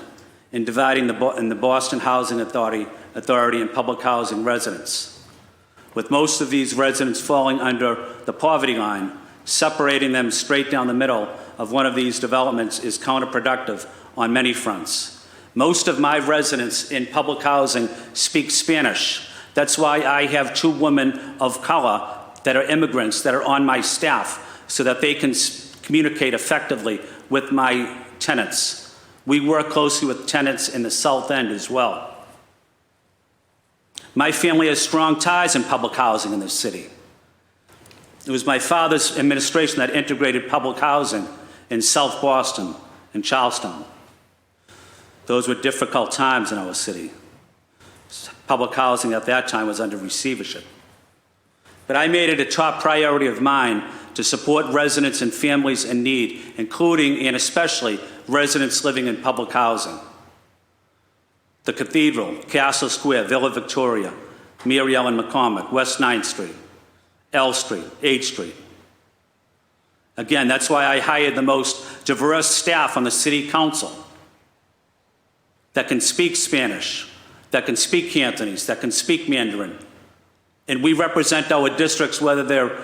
and dividing the Boston Housing Authority and public housing residents. With most of these residents falling under the poverty line, separating them straight down the middle of one of these developments is counterproductive on many fronts. Most of my residents in public housing speak Spanish. That's why I have 2 women of color that are immigrants that are on my staff so that they can communicate effectively with my tenants. We work closely with tenants in the South End as well. My family has strong ties in public housing in this city. It was my father's administration that integrated public housing in South Boston and Charlestown. Those were difficult times in our city. Public housing at that time was under receivership. But I made it a top priority of mine to support residents and families in need, including and especially residents living in public housing. The Cathedral, Castle Square, Villa Victoria, Mary Ellen McCormick, West 9th Street, L Street, 8th Street. Again, that's why I hired the most diverse staff on the city council that can speak Spanish, that can speak Cantonese, that can speak Mandarin. And we represent our districts whether they're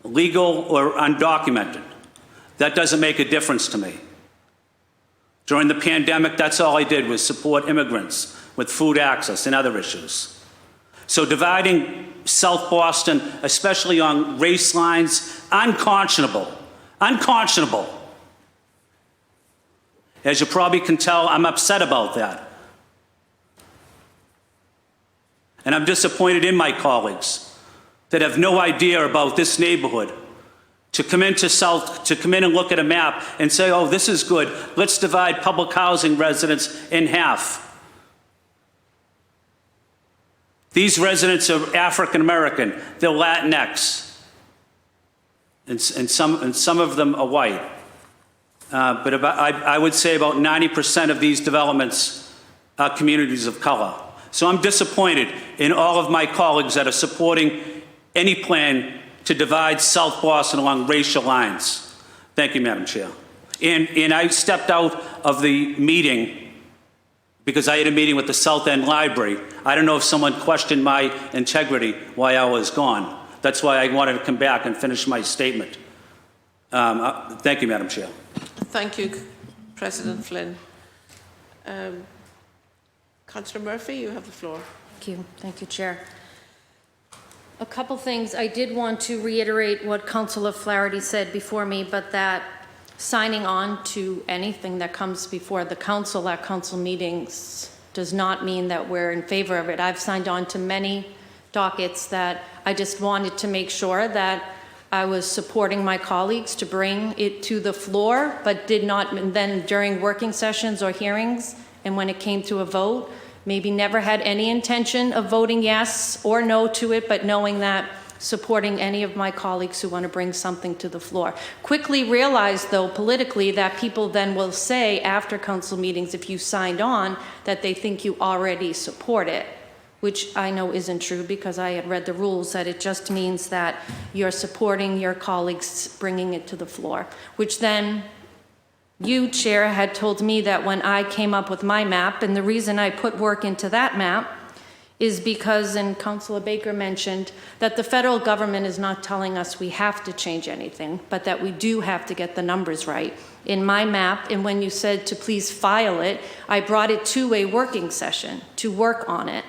legal or undocumented. That doesn't make a difference to me. During the pandemic, that's all I did was support immigrants with food access and other issues. So dividing South Boston, especially on race lines, unconscionable. Unconscionable. As you probably can tell, I'm upset about that. And I'm disappointed in my colleagues that have no idea about this neighborhood. To come in and look at a map and say, oh, this is good. Let's divide public housing residents in half. These residents are African American, they're Latinx, and some of them are white. But I would say about 90% of these developments are communities of color. So I'm disappointed in all of my colleagues that are supporting any plan to divide South Boston along racial lines. Thank you, Madam Chair. And I stepped out of the meeting because I had a meeting with the South End Library. I don't know if someone questioned my integrity while I was gone. That's why I wanted to come back and finish my statement. Thank you, Madam Chair. Thank you, President Flynn. Councillor Murphy, you have the floor. Thank you, Chair. A couple things. I did want to reiterate what Councillor Flaherty said before me, but that signing on to anything that comes before the council at council meetings does not mean that we're in favor of it. I've signed on to many dockets that I just wanted to make sure that I was supporting my colleagues to bring it to the floor, but did not, and then during working sessions or hearings, and when it came to a vote, maybe never had any intention of voting yes or no to it, but knowing that supporting any of my colleagues who want to bring something to the floor. Quickly realized, though, politically, that people then will say after council meetings, if you signed on, that they think you already support it, which I know isn't true because I had read the rules, that it just means that you're supporting your colleagues bringing it to the floor, which then you, Chair, had told me that when I came up with my map, and the reason I put work into that map is because, and Councillor Baker mentioned, that the federal government is not telling us we have to change anything, but that we do have to get the numbers right. In my map, and when you said to please file it, I brought it to a working session to work on it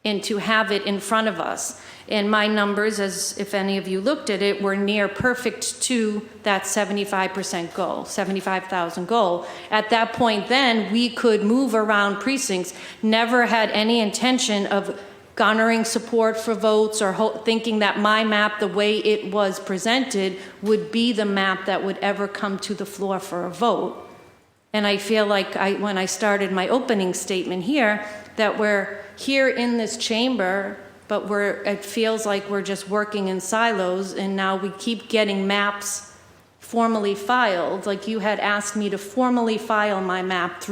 and to have it in front of us. And my numbers, as if any of you looked at it, were near perfect to that 75% goal, 75,000 goal. At that point then, we could move around precincts, never had any intention of garnering support for votes or thinking that my map, the way it was presented, would be the map that would ever come to the floor for a vote. And I feel like when I started my opening statement here, that we're here in this chamber, but it feels like we're just working in silos, and now we keep getting maps formally filed. Like you had asked me to formally file my map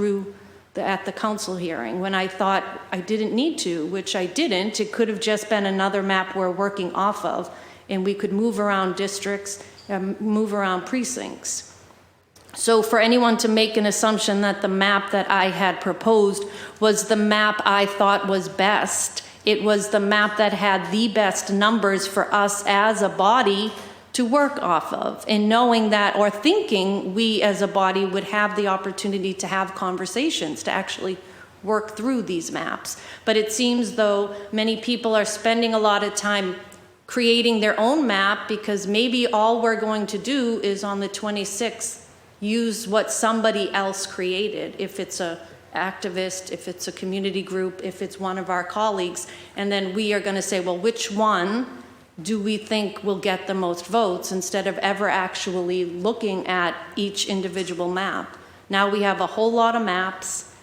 at the council hearing when I thought I didn't need to, which I didn't. It could have just been another map we're working off of, and we could move around districts, move around precincts. So for anyone to make an assumption that the map that I had proposed was the map I thought was best, it was the map that had the best numbers for us as a body to work off of, and knowing that, or thinking we as a body would have the opportunity to have conversations to actually work through these maps. But it seems though many people are spending a lot of time creating their own map because maybe all we're going to do is on the 26th use what somebody else created, if it's a activist, if it's a community group, if it's one of our colleagues, and then we are going to say, well, which one do we think will get the most votes, instead of ever actually looking at each individual map. Now we have a whole lot of maps,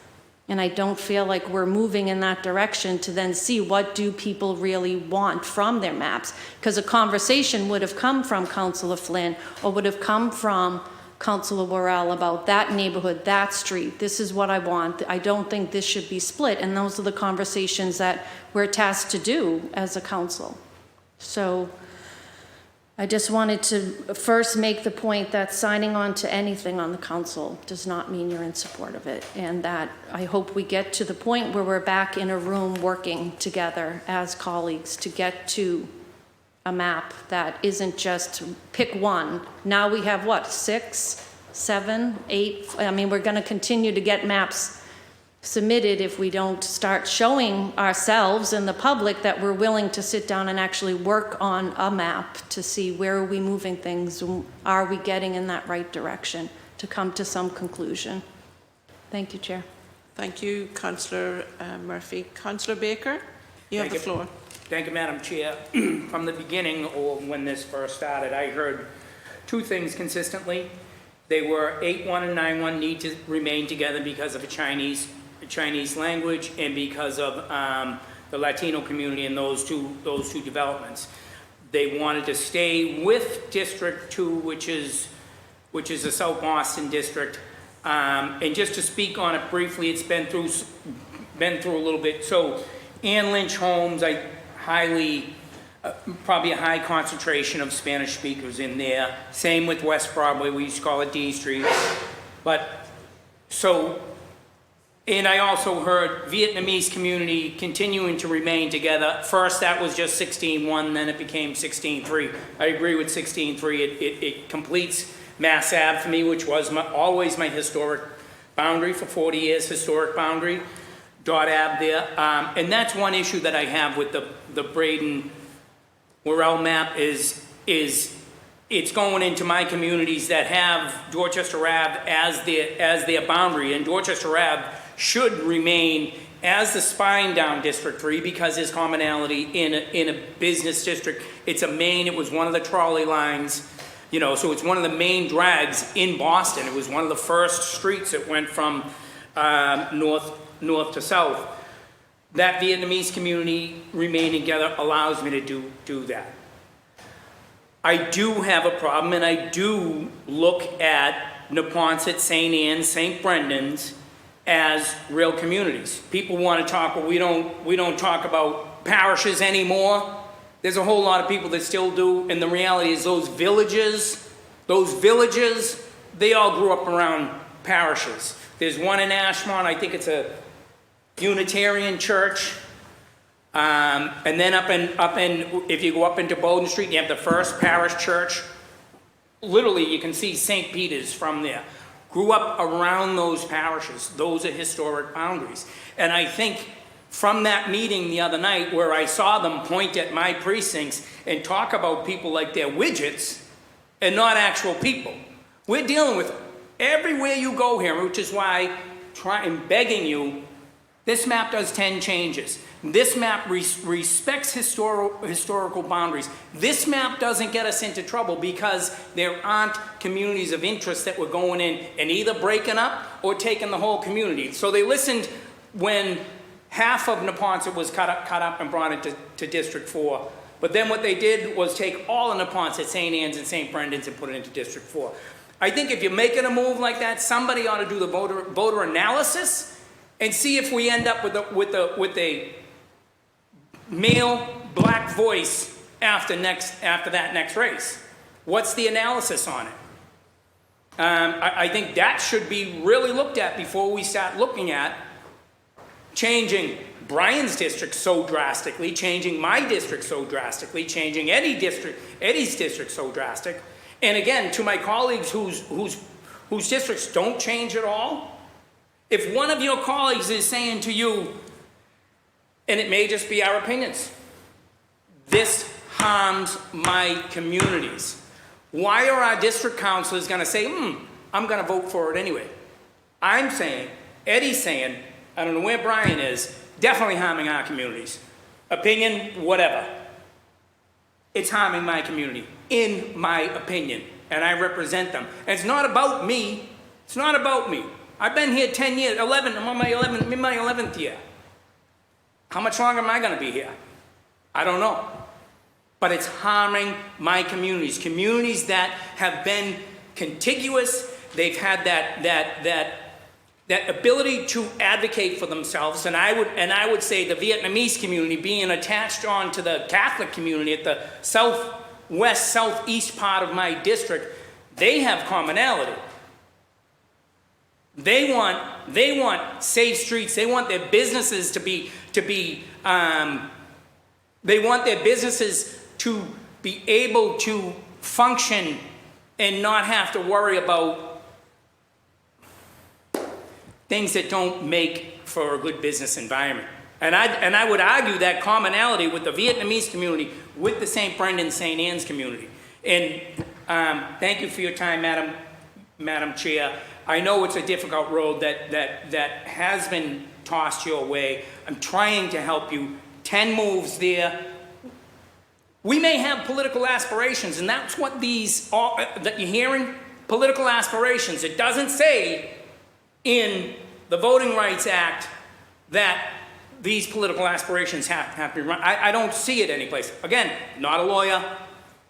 and I don't feel like we're moving in that direction to then see what do people really want from their maps, because a conversation would have come from Councillor Flynn, or would have come from Councilor Worrell about that neighborhood, that street, this is what I want, I don't think this should be split, and those are the conversations that we're tasked to do as a council. So I just wanted to first make the point that signing on to anything on the council does not mean you're in support of it, and that I hope we get to the point where we're back in a room working together as colleagues to get to a map that isn't just pick one. Now we have what, 6, 7, 8? I mean, we're going to continue to get maps submitted if we don't start showing ourselves and the public that we're willing to sit down and actually work on a map to see where are we moving things, are we getting in that right direction to come to some conclusion. Thank you, Chair. Thank you, Councillor Murphy. Councillor Baker, you have the floor. Thank you, Madam Chair. From the beginning, or when this first started, I heard two things consistently. They were 8.1 and 9.1 need to remain together because of a Chinese language and because of the Latino community and those two developments. They wanted to stay with District 2, which is the South Boston district. And just to speak on it briefly, it's been through a little bit. So Ann Lynch Homes, probably a high concentration of Spanish speakers in there. Same with West Broadway, we used to call it D Street. And I also heard Vietnamese community continuing to remain together. First, that was just 16.1, then it became 16.3. I agree with 16.3. It completes Mass Ave for me, which was always my historic boundary for 40 years, historic boundary. Dot Ave there. And that's one issue that I have with the Braden-Worrell map is it's going into my communities that have Dorchester Ave as their boundary, and Dorchester Ave should remain as the spine down District 3 because there's commonality in a business district. It was one of the trolley lines, so it's one of the main drags in Boston. It was one of the first streets that went from north to south. That Vietnamese community remaining together allows me to do that. I do have a problem, and I do look at Neponset, St. Anne's, St. Brendan's as real communities. People want to talk, but we don't talk about parishes anymore. There's a whole lot of people that still do, and the reality is those villages, they all grew up around parishes. There's one in Ashmont, I think it's a Unitarian church. And then up in, if you go up into Bowden Street, you have the First Parish Church. Literally, you can see St. Peter's from there. Grew up around those parishes. Those are historic boundaries. And I think from that meeting the other night where I saw them point at my precincts and talk about people like they're widgets and not actual people. We're dealing with everywhere you go here, which is why I'm begging you, this map does 10 changes. This map respects historical boundaries. This map doesn't get us into trouble because there aren't communities of interest that were going in and either breaking up or taking the whole community. So they listened when half of Neponset was cut up and brought into District 4. But then what they did was take all of Neponset, St. Anne's, and St. Brendan's and put it into District 4. I think if you're making a move like that, somebody ought to do the voter analysis and see if we end up with a male black voice after that next race. What's the analysis on it? I think that should be really looked at before we start looking at changing Brian's district so drastically, changing my district so drastically, changing Eddie's district so drastic. And again, to my colleagues whose districts don't change at all, if one of your colleagues is saying to you, and it may just be our opinions, this harms my communities, why are our district councilors going to say, I'm going to vote for it anyway? I'm saying, Eddie's saying, I don't know where Brian is, definitely harming our communities. Opinion, whatever. It's harming my community, in my opinion, and I represent them. And it's not about me. It's not about me. I've been here 10 years, 11, I'm on my 11th year. How much longer am I going to be here? I don't know. But it's harming my communities that have been contiguous. They've had that ability to advocate for themselves, and I would say the Vietnamese community being attached on to the Catholic community at the southwest, southeast part of my district, they have commonality. They want safe streets. They want their businesses they want their businesses to be able to function and not have to worry about things that don't make for a good business environment. And I would argue that commonality with the Vietnamese community, with the St. Brendan, St. Anne's community. And thank you for your time, Madam Chair. I know it's a difficult road that has been tossed your way. I'm trying to help you. 10 moves there. We may have political aspirations, and that's what that you're hearing, political aspirations. It doesn't say in the Voting Rights Act that these political aspirations have to be run. I don't see it anyplace. Again, not a lawyer,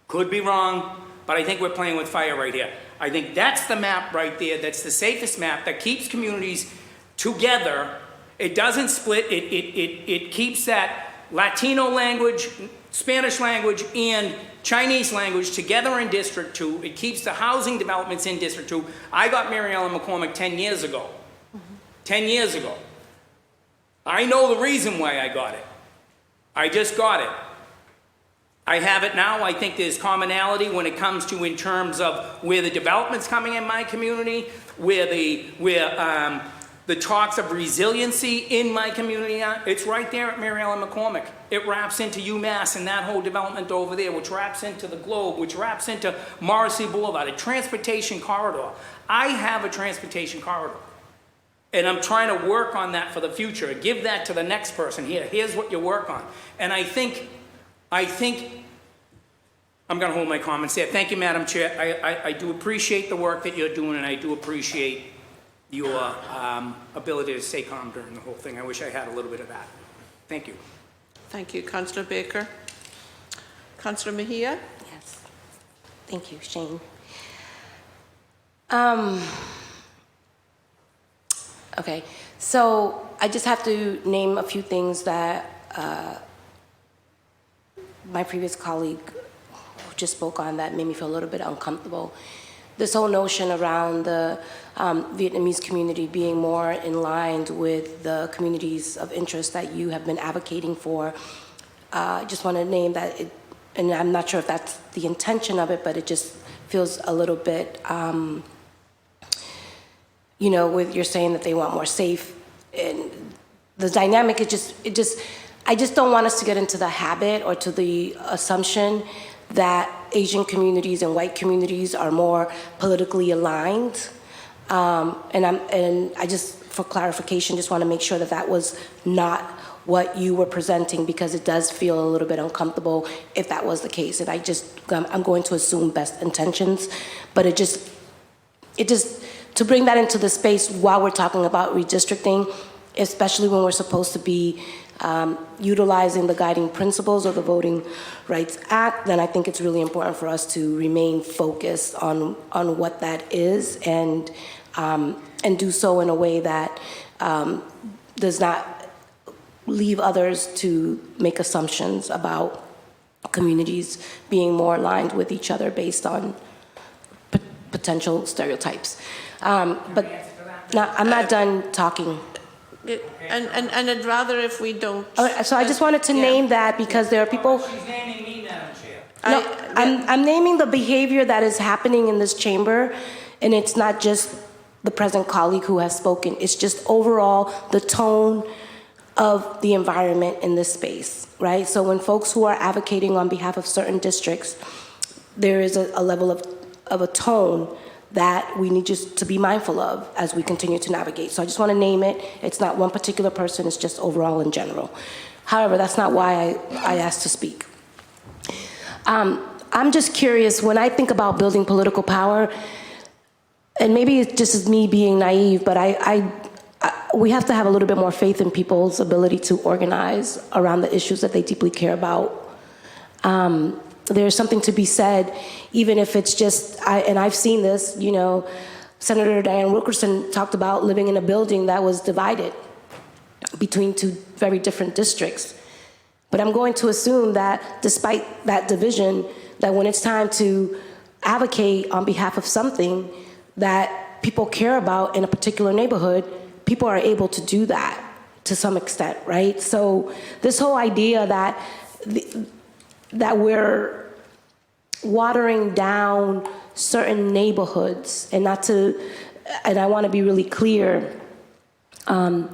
could be wrong, but I think we're playing with fire right here. I think that's the map right there. That's the safest map that keeps communities together. It doesn't split. It keeps that Latino language, Spanish language, and Chinese language together in District 2. It keeps the housing developments in District 2. I got Mary Ellen McCormick 10 years ago. 10 years ago. I know the reason why I got it. I just got it. I have it now. I think there's commonality when it comes to in terms of where the development's coming in my community, where the talks of resiliency in my community are. It's right there at Mary Ellen McCormick. It wraps into UMass and that whole development over there, which wraps into the Globe, which wraps into Morrissey Boulevard, a transportation corridor. I have a transportation corridor. And I'm trying to work on that for the future. Give that to the next person. Here's what you work on. And I think I'm going to hold my comments there. Thank you, Madam Chair. I do appreciate the work that you're doing, and I do appreciate your ability to stay calm during the whole thing. I wish I had a little bit of that. Thank you. Thank you. Councillor Baker. Councillor Mejia. Yes. Thank you, Shane. Okay, so I just have to name a few things that my previous colleague who just spoke on that made me feel a little bit uncomfortable. This whole notion around the Vietnamese community being more in line with the communities of interest that you have been advocating for. I just want to name that, and I'm not sure if that's the intention of it, but it just feels a little bit, you know, with you're saying that they want more safe, and the dynamic is I just don't want us to get into the habit or to the assumption that Asian communities and white communities are more politically aligned. And I just, for clarification, just want to make sure that that was not what you were presenting, because it does feel a little bit uncomfortable if that was the case. And I'm going to assume best intentions, but it just, to bring that into the space while we're talking about redistricting, especially when we're supposed to be utilizing the guiding principles of the Voting Rights Act, then I think it's really important for us to remain focused on what that is, and do so in a way that does not leave others to make assumptions about communities being more aligned with each other based on potential stereotypes. But now, I'm not done talking. And I'd rather if we don't. So I just wanted to name that, because there are people. She's naming me, Madam Chair. No, I'm naming the behavior that is happening in this chamber, and it's not just the present colleague who has spoken. It's just overall the tone of the environment in this space, right? So when folks who are advocating on behalf of certain districts, there is a level of a tone that we need just to be mindful of as we continue to navigate. So I just want to name it. It's not one particular person, it's just overall in general. However, that's not why I asked to speak. I'm just curious, when I think about building political power, and maybe it's just me being naive, but we have to have a little bit more faith in people's ability to organize around the issues that they deeply care about. there's something to be said, even if it's just, and I've seen this, you know, Senator Diane Wilkerson talked about living in a building that was divided between two very different districts. But I'm going to assume that despite that division, that when it's time to advocate on behalf of something that people care about in a particular neighborhood, people are able to do that to some extent, right? So this whole idea that that we're watering down certain neighborhoods, and not to, and I want to be really clear, and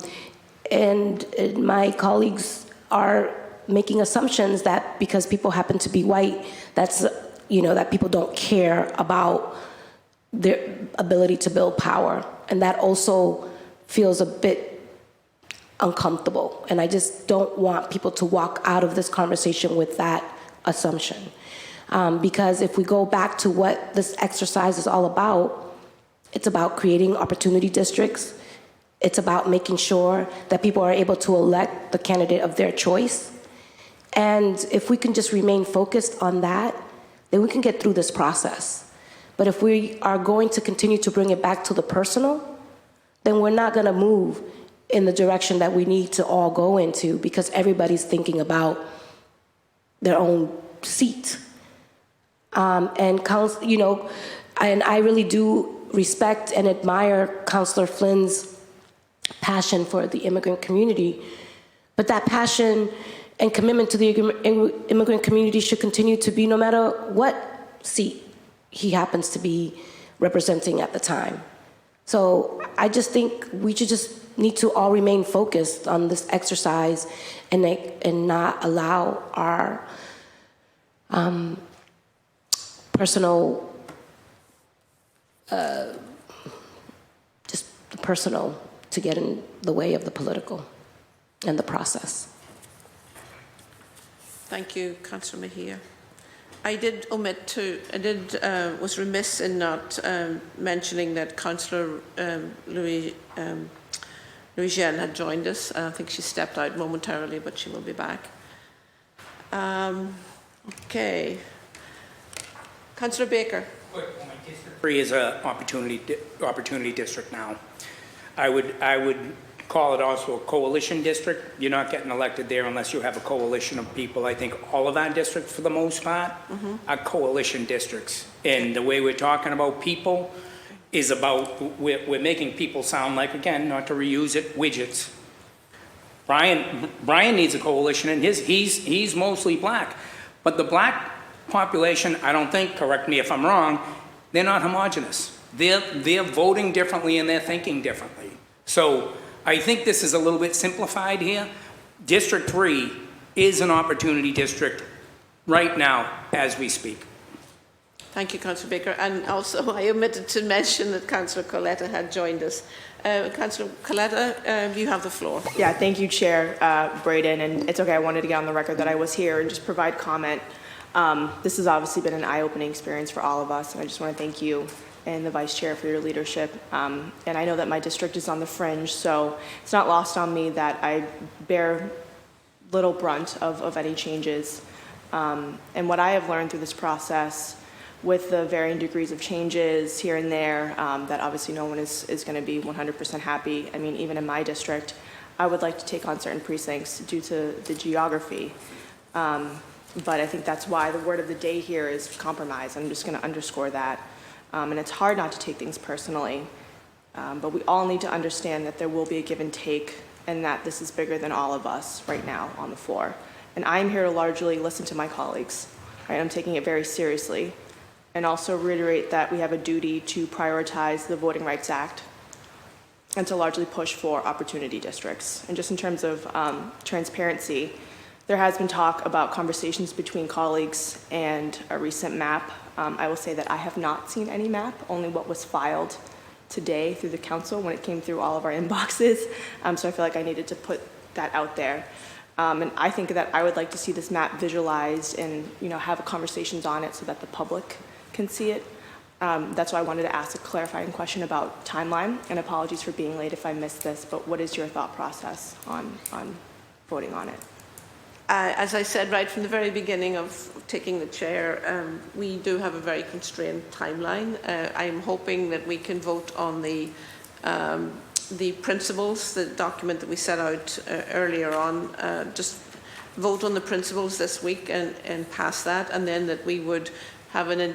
my colleagues are making assumptions that because people happen to be white, that's, you know, that people don't care about their ability to build power. And that also feels a bit uncomfortable. And I just don't want people to walk out of this conversation with that assumption. Because if we go back to what this exercise is all about, it's about creating opportunity districts. It's about making sure that people are able to elect the candidate of their choice. And if we can just remain focused on that, then we can get through this process. But if we are going to continue to bring it back to the personal, then we're not going to move in the direction that we need to all go into, because everybody's thinking about their own seat. You know, and I really do respect and admire Councillor Flynn's passion for the immigrant community, but that passion and commitment to the immigrant community should continue to be no matter what seat he happens to be representing at the time. So I just think we should just need to all remain focused on this exercise and not allow our personal, just the personal to get in the way of the political and the process. Thank you, Councillor Mejia. I did was remiss in not mentioning that Councillor Louisiane had joined us. I think she stepped out momentarily, but she will be back. Okay. Councillor Baker. Quick point. District 3 is an opportunity district now. I would call it also a coalition district. You're not getting elected there unless you have a coalition of people. I think all of our districts, for the most part, are coalition districts. And the way we're talking about people is about, we're making people sound like, again, not to reuse it, widgets. Brian needs a coalition, and he's mostly black. But the black population, I don't think, correct me if I'm wrong, they're not homogenous. They're voting differently and they're thinking differently. So I think this is a little bit simplified here. District 3 is an opportunity district right now as we speak. Thank you, Councillor Baker. And also, I omitted to mention that Councillor Coletta had joined us. Councillor Coletta, you have the floor. Yeah, thank you, Chair Braden. And it's okay, I wanted to get on the record that I was here and just provide comment. This has obviously been an eye-opening experience for all of us, and I just want to thank you and the Vice Chair for your leadership. And I know that my district is on the fringe, so it's not lost on me that I bear little brunt of any changes. And what I have learned through this process, with the varying degrees of changes here and there, that obviously no one is going to be 100% happy. I mean, even in my district, I would like to take on certain precincts due to the geography. But I think that's why the word of the day here is compromise. I'm just going to underscore that. And it's hard not to take things personally, but we all need to understand that there will be a give and take, and that this is bigger than all of us right now on the floor. And I'm here to largely listen to my colleagues. Right? I'm taking it very seriously, and also reiterate that we have a duty to prioritize the Voting Rights Act and to largely push for opportunity districts. And just in terms of transparency, there has been talk about conversations between colleagues and a recent map. I will say that I have not seen any map, only what was filed today through the council when it came through all of our inboxes. So I feel like I needed to put that out there. And I think that I would like to see this map visualized and have conversations on it so that the public can see it. That's why I wanted to ask a clarifying question about timeline, and apologies for being late if I missed this, but what is your thought process on voting on it? As I said right from the very beginning of taking the chair, we do have a very constrained timeline. I'm hoping that we can vote on the principles, the document that we set out earlier on, just vote on the principles this week and pass that, and then that we would have a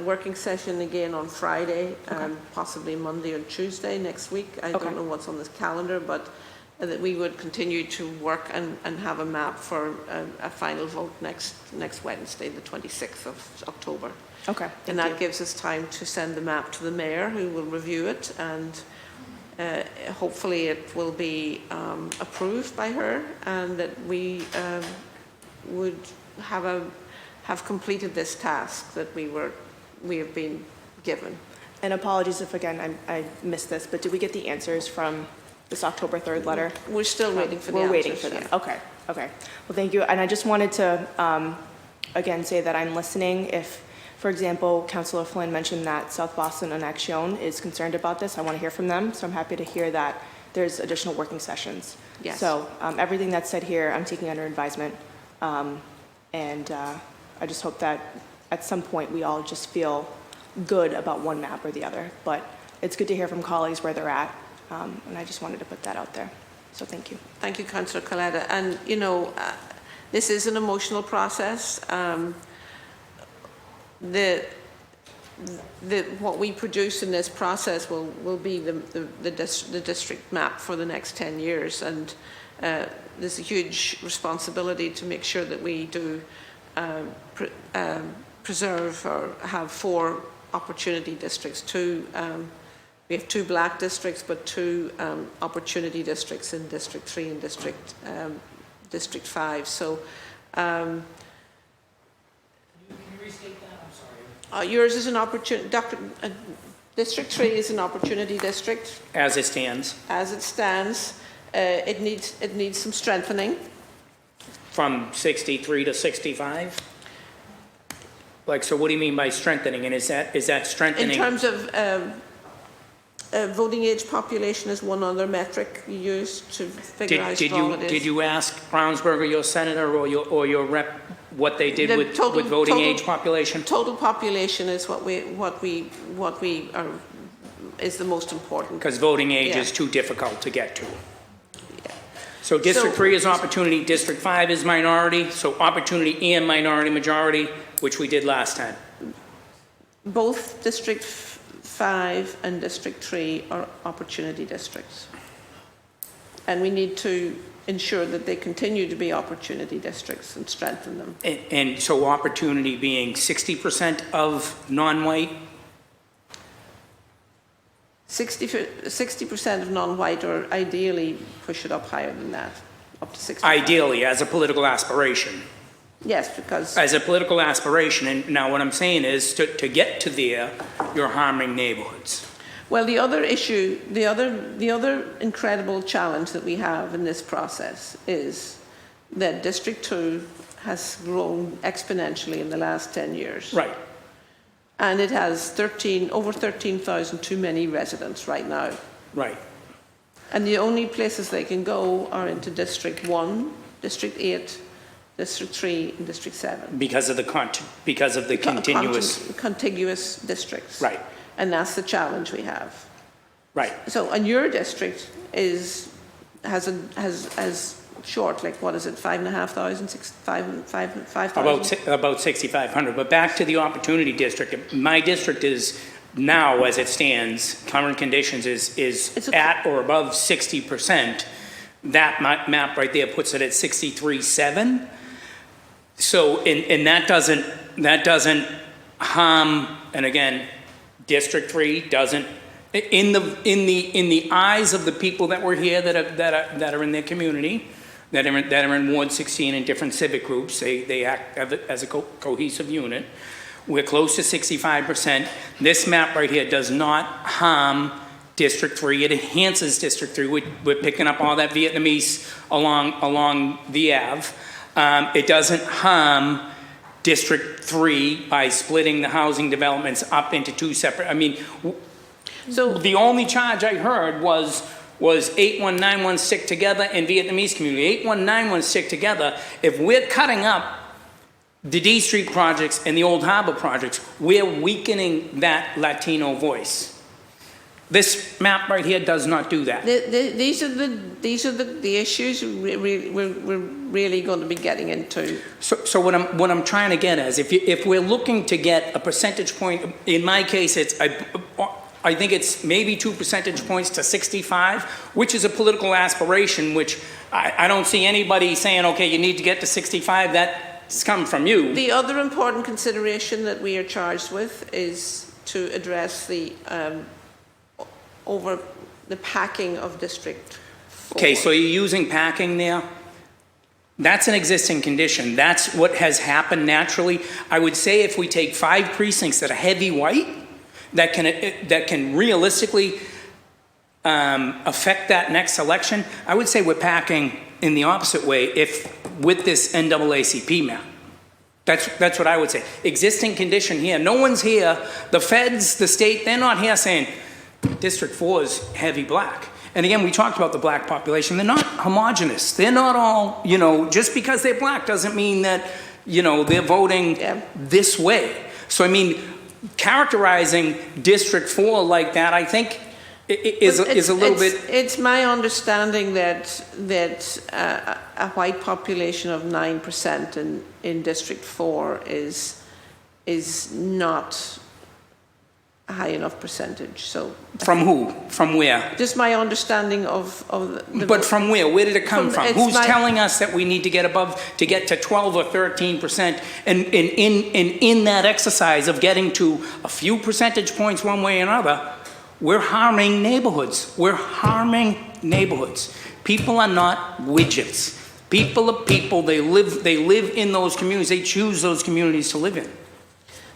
working session again on Friday, possibly Monday or Tuesday next week. I don't know what's on this calendar, but that we would continue to work and have a map for a final vote next Wednesday, the 26th of October. Okay. And that gives us time to send the map to the mayor, who will review it, and hopefully it will be approved by her, and that we would have completed this task that we have been given. And apologies if, again, I missed this, but did we get the answers from this October 3rd letter? We're still waiting for the answers. We're waiting for them. Yeah. Okay. Well, thank you. And I just wanted to, again, say that I'm listening. If, for example, Councilor Flynn mentioned that South Boston and Action is concerned about this, I want to hear from them. So I'm happy to hear that there's additional working sessions. Yes. So everything that's said here, I'm taking under advisement. And I just hope that at some point we all just feel good about one map or the other. But it's good to hear from colleagues where they're at. And I just wanted to put that out there. So thank you. Thank you, Councillor Coletta. And, this is an emotional process. What we produce in this process will be the district map for the next 10 years. And there's a huge responsibility to make sure that we do preserve or have 4 opportunity districts. We have 2 black districts, but 2 opportunity districts in District 3 and District 5. So, Can you restate that? I'm sorry. yours is an opportunity. District 3 is an opportunity district. As it stands, As it stands, it needs some strengthening. from 63 to 65? Like, so what do you mean by strengthening? And is that strengthening? In terms of voting age population is one other metric you use to figure out how strong it is. Did you ask Brownsburg, your senator, or your rep, what they did with voting age population? Total population is what we are is the most important. Because voting age is too difficult to get to. So District 3 is opportunity, District 5 is minority, so opportunity and minority majority, which we did last time. Both District 5 and District 3 are opportunity districts. And we need to ensure that they continue to be opportunity districts and strengthen them. And so opportunity being 60% of non-white? 60% of non-white, or ideally push it up higher than that, up to 60%. Ideally, as a political aspiration. Yes, because As a political aspiration, and now what I'm saying is to get to there, you're harming neighborhoods. well, the other issue, the other incredible challenge that we have in this process is that District 2 has grown exponentially in the last 10 years. Right. And it has over 13,000 too many residents right now. Right. And the only places they can go are into District 1, District 8, District 3, and District 7. Because of the continuous. Contiguous districts. Right. And that's the challenge we have. Right. So, and your district has short, like what is it, 5,500, 5,000? About 6,500. But back to the opportunity district. My district is now, as it stands, current conditions is at or above 60%. That map right there puts it at 63.7. So, and that doesn't harm. And again, District 3 doesn't. In the eyes of the people that were here that are in their community, that are in Ward 16 in different civic groups, they act as a cohesive unit. We're close to 65%. This map right here does not harm District 3. It enhances District 3. We're picking up all that Vietnamese along the Ave. It doesn't harm District 3 by splitting the housing developments up into 2 separate. I mean, So the only charge I heard was was 8191 stick together and Vietnamese community. 8191 stick together. If we're cutting up the D Street projects and the Old Harbor projects, we're weakening that Latino voice. This map right here does not do that. These are the issues we're really going to be getting into. So what I'm trying to get is, if we're looking to get a percentage point, in my case, I think it's maybe 2 percentage points to 65, which is a political aspiration, which I don't see anybody saying, okay, you need to get to 65. That's come from you. The other important consideration that we are charged with is to address the over the packing of District 4. Okay, so you're using packing there? That's an existing condition. That's what has happened naturally. I would say if we take 5 precincts that are heavy white, that can realistically affect that next election, I would say we're packing in the opposite way with this NAACP map. That's what I would say. Existing condition here. No one's here. The feds, the state, they're not here saying District 4 is heavy black. And again, we talked about the black population. They're not homogenous. They're not all, just because they're black doesn't mean that, they're voting this way. So, I mean, characterizing District 4 like that, I think, is a little bit... It's my understanding that a white population of 9% in District 4 is not a high enough percentage. So from who? From where? Just my understanding of the... But from where? Where did it come from? Who's telling us that we need to get to 12 or 13%? And in that exercise of getting to a few percentage points one way or another, we're harming neighborhoods. We're harming neighborhoods. People are not widgets. People are people. They live in those communities. They choose those communities to live in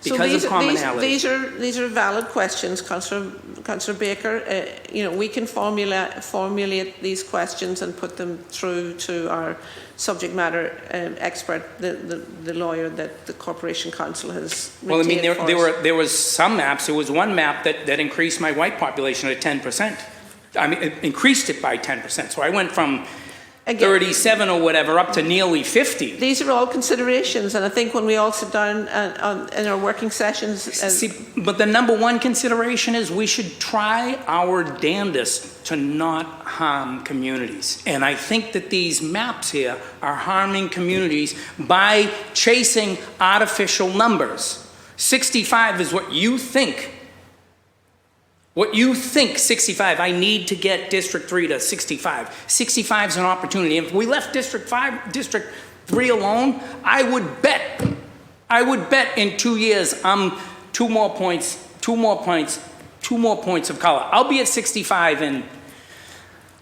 because of commonality. These are valid questions, Councillor Baker. We can formulate these questions and put them through to our subject matter expert, the lawyer that the Corporation Council has retained. Well, I mean, there was some maps. There was one map that increased my white population at 10%. I mean, it increased it by 10%. So I went from 37 or whatever up to nearly 50. These are all considerations, and I think when we all sit down in our working sessions... But the number one consideration is we should try our damnedest to not harm communities. And I think that these maps here are harming communities by chasing artificial numbers. 65 is what you think. What you think, 65, I need to get District 3 to 65. 65 is an opportunity. If we left District 3 alone, I would bet in 2 years I'm 2 more points of color. I'll be at 65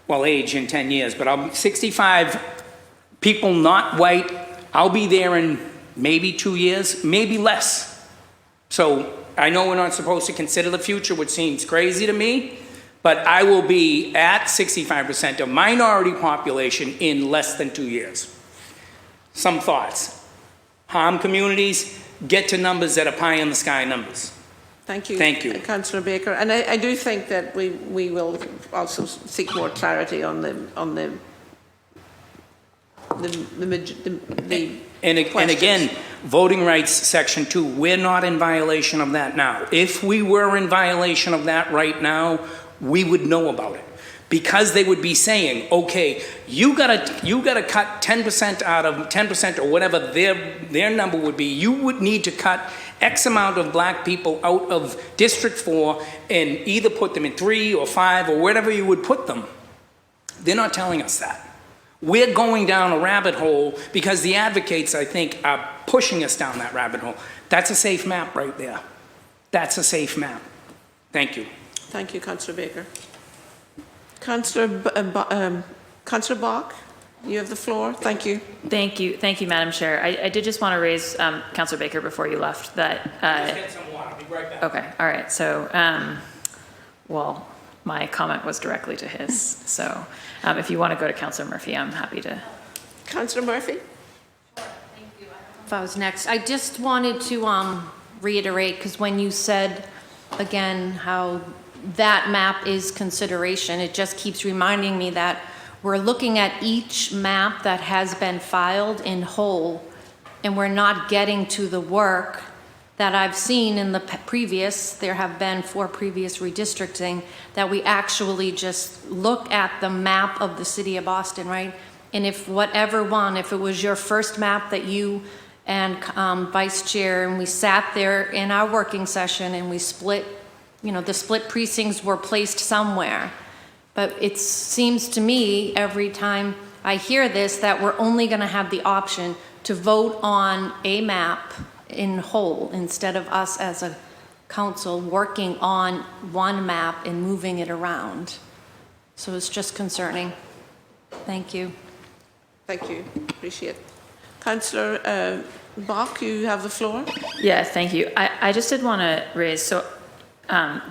age in 10 years, but I'll be 65 people not white. I'll be there in maybe 2 years, maybe less. So I know we're not supposed to consider the future, which seems crazy to me, but I will be at 65% of minority population in less than 2 years. Some thoughts. Harm communities, get to numbers that are pie in the sky numbers. Thank you. Thank you. Councillor Baker. And I do think that we will also seek more clarity on the And again, voting rights section 2, we're not in violation of that now. If we were in violation of that right now, we would know about it. Because they would be saying, okay, you gotta cut 10% out of 10% or whatever their number would be. You would need to cut X amount of black people out of District 4 and either put them in 3 or 5 or wherever you would put them. They're not telling us that. We're going down a rabbit hole because the advocates, I think, are pushing us down that rabbit hole. That's a safe map right there. That's a safe map. Thank you. Thank you, Councillor Baker. Councillor Bach, you have the floor. Thank you. Thank you, Madam Chair. I did just want to raise, Councillor Baker, before you left, that... Just get some water. I'll be right back. Okay, all right. So, well, my comment was directly to his. So if you want to go to Councillor Murphy, I'm happy to. Councillor Murphy? Sure, thank you. If I was next, I just wanted to reiterate, because when you said again how that map is consideration. It just keeps reminding me that we're looking at each map that has been filed in whole, and we're not getting to the work that I've seen in the previous, there have been 4 previous redistricting, that we actually just look at the map of the city of Boston, right? And if whatever one, if it was your first map that you and Vice Chair, and we sat there in our working session and we split, you know, the split precincts were placed somewhere. But it seems to me every time I hear this that we're only going to have the option to vote on a map in whole instead of us as a council working on one map and moving it around. So it's just concerning. Thank you. Thank you. Appreciate it. Councillor Bach, you have the floor. Yeah, thank you. I just did want to raise, so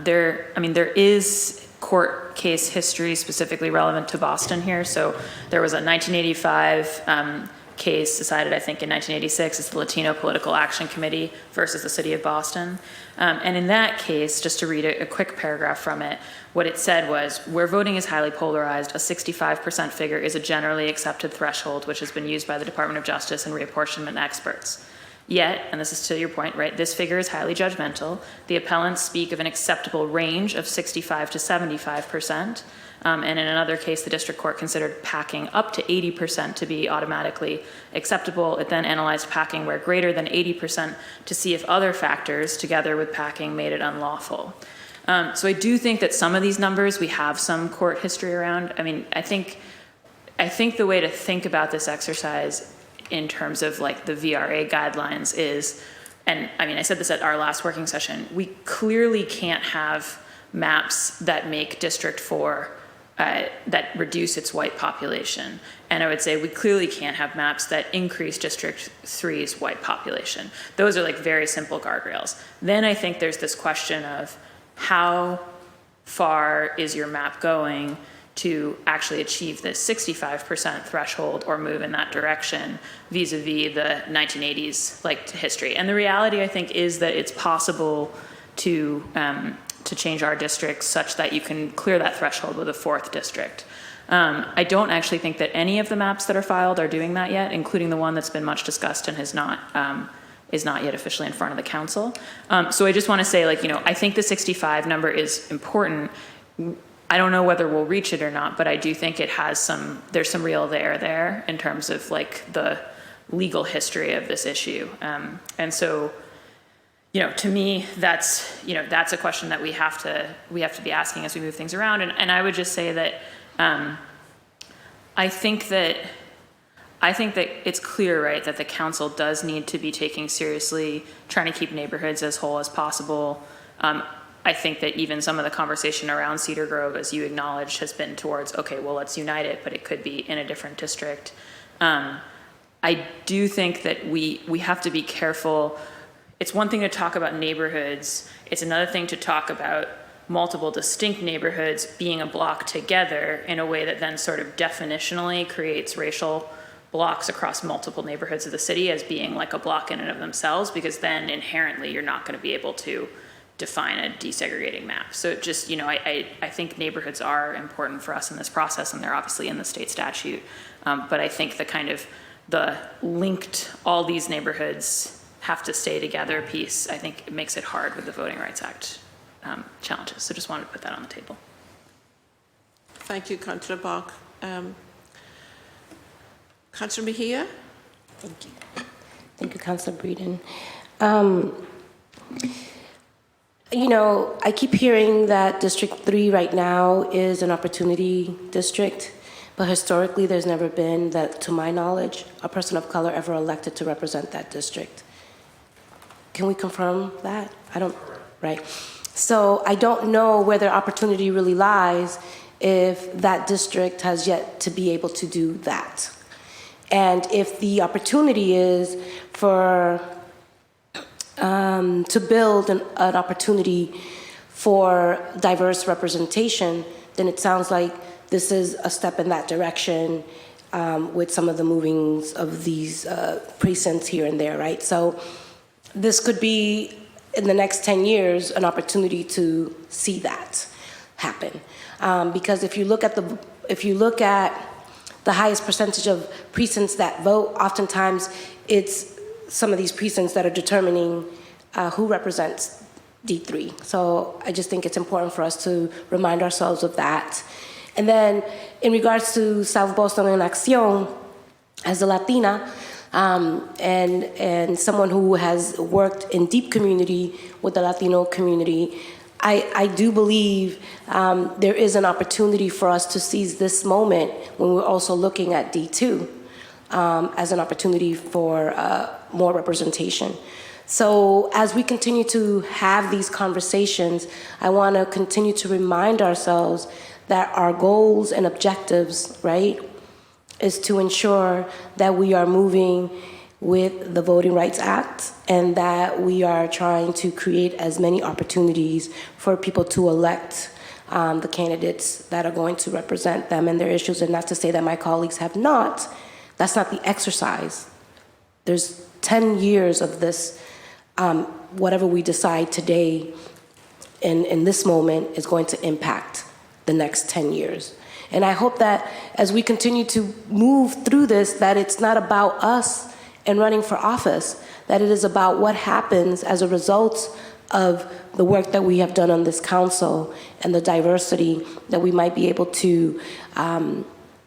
there is court case history specifically relevant to Boston here. So there was a 1985 case decided, I think, in 1986. It's the Latino Political Action Committee versus the City of Boston. And in that case, just to read a quick paragraph from it, what it said was, where voting is highly polarized, a 65% figure is a generally accepted threshold, which has been used by the Department of Justice and reapportionment experts. Yet, and this is to your point, right, this figure is highly judgmental. The appellants speak of an acceptable range of 65 to 75%. And in another case, the district court considered packing up to 80% to be automatically acceptable. It then analyzed packing where greater than 80% to see if other factors, together with packing, made it unlawful. So I do think that some of these numbers we have some court history around. I mean, I think the way to think about this exercise in terms of like the VRA guidelines is, and I mean, I said this at our last working session, we clearly can't have maps that make District 4 that reduce its white population. And I would say we clearly can't have maps that increase District 3's white population. Those are like very simple guardrails. Then I think there's this question of how far is your map going to actually achieve this 65% threshold or move in that direction vis-a-vis the 1980s like history. And the reality, I think, is that it's possible to change our districts such that you can clear that threshold with a 4th district. I don't actually think that any of the maps that are filed are doing that yet, including the one that's been much discussed and is not yet officially in front of the council. So I just want to say, like, you know, I think the 65 number is important. I don't know whether we'll reach it or not, but I do think it has there's some real there in terms of like the legal history of this issue. And so, you know, to me, that's a question that we have to be asking as we move things around. And I would just say that I think that it's clear, right, that the council does need to be taking seriously trying to keep neighborhoods as whole as possible. I think that even some of the conversation around Cedar Grove, as you acknowledged, has been towards, okay, well, let's unite it, but it could be in a different district. I do think that we have to be careful. It's one thing to talk about neighborhoods. It's another thing to talk about multiple distinct neighborhoods being a block together in a way that then sort of definitionally creates racial blocks across multiple neighborhoods of the city as being like a block in and of themselves, because then inherently you're not going to be able to define a desegregating map. So just, you know, I think neighborhoods are important for us in this process, and they're obviously in the state statute. But I think the linked, all these neighborhoods have to stay together piece, I think it makes it hard with the Voting Rights Act challenges. So just wanted to put that on the table. Thank you, Councillor Bach. Councillor Mejia? Thank you. Thank you, Councillor Breeden. You know, I keep hearing that District 3 right now is an opportunity district, but historically there's never been, that, to my knowledge, a person of color ever elected to represent that district. Can we confirm that? Right. So I don't know where their opportunity really lies if that district has yet to be able to do that. And if the opportunity is for to build an opportunity for diverse representation, then it sounds like this is a step in that direction with some of the movings of these precincts here and there, right? So this could be, in the next 10 years, an opportunity to see that. happen. Because if you look at the highest percentage of precincts that vote, oftentimes it's some of these precincts that are determining who represents D3. So I just think it's important for us to remind ourselves of that. And then in regards to South Boston en Acción, as a Latina, and someone who has worked in deep community with the Latino community, I do believe there is an opportunity for us to seize this moment when we're also looking at D2 as an opportunity for more representation. So as we continue to have these conversations, I want to continue to remind ourselves that our goals and objectives, right, is to ensure that we are moving with the Voting Rights Act and that we are trying to create as many opportunities for people to elect the candidates that are going to represent them and their issues. And not to say that my colleagues have not. That's not the exercise. There's 10 years of this. Whatever we decide today in this moment is going to impact the next 10 years. And I hope that as we continue to move through this, that it's not about us and running for office, that it is about what happens as a result of the work that we have done on this council and the diversity that we might be able to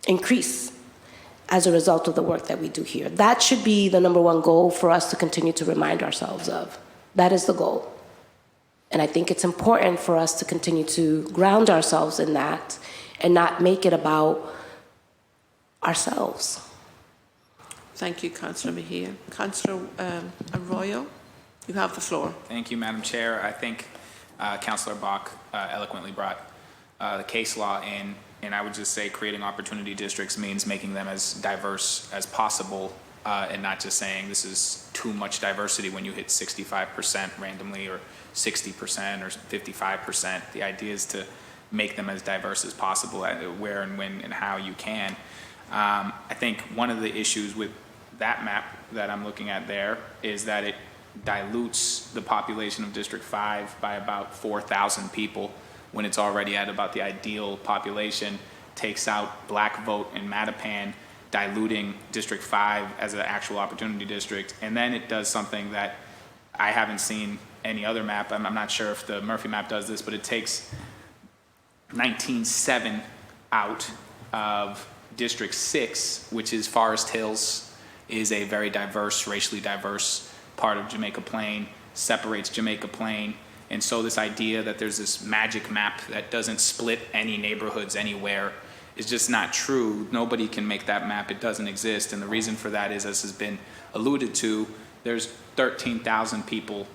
increase as a result of the work that we do here. That should be the number one goal for us to continue to remind ourselves of. That is the goal. And I think it's important for us to continue to ground ourselves in that and not make it about ourselves. Thank you, Councillor Mejia. Councillor Arroyo, you have the floor. Thank you, Madam Chair. I think Councillor Bach eloquently brought the case law in, and I would just say creating opportunity districts means making them as diverse as possible and not just saying this is too much diversity when you hit 65% randomly or 60% or 55%. The idea is to make them as diverse as possible where and when and how you can. I think one of the issues with that map that I'm looking at there is that it dilutes the population of District 5 by about 4,000 people when it's already at about the ideal population, takes out black vote in Mattapan, diluting District 5 as an actual opportunity district, and then it does something that I haven't seen any other map. I'm not sure if the Murphy map does this, but it takes 19.7 out of District 6, which is Forest Hills, is a very diverse, racially diverse part of Jamaica Plain, separates Jamaica Plain. And so this idea that there's this magic map that doesn't split any neighborhoods anywhere is just not true. Nobody can make that map. It doesn't exist. And the reason for that is, as has been alluded to, there's 13,000 people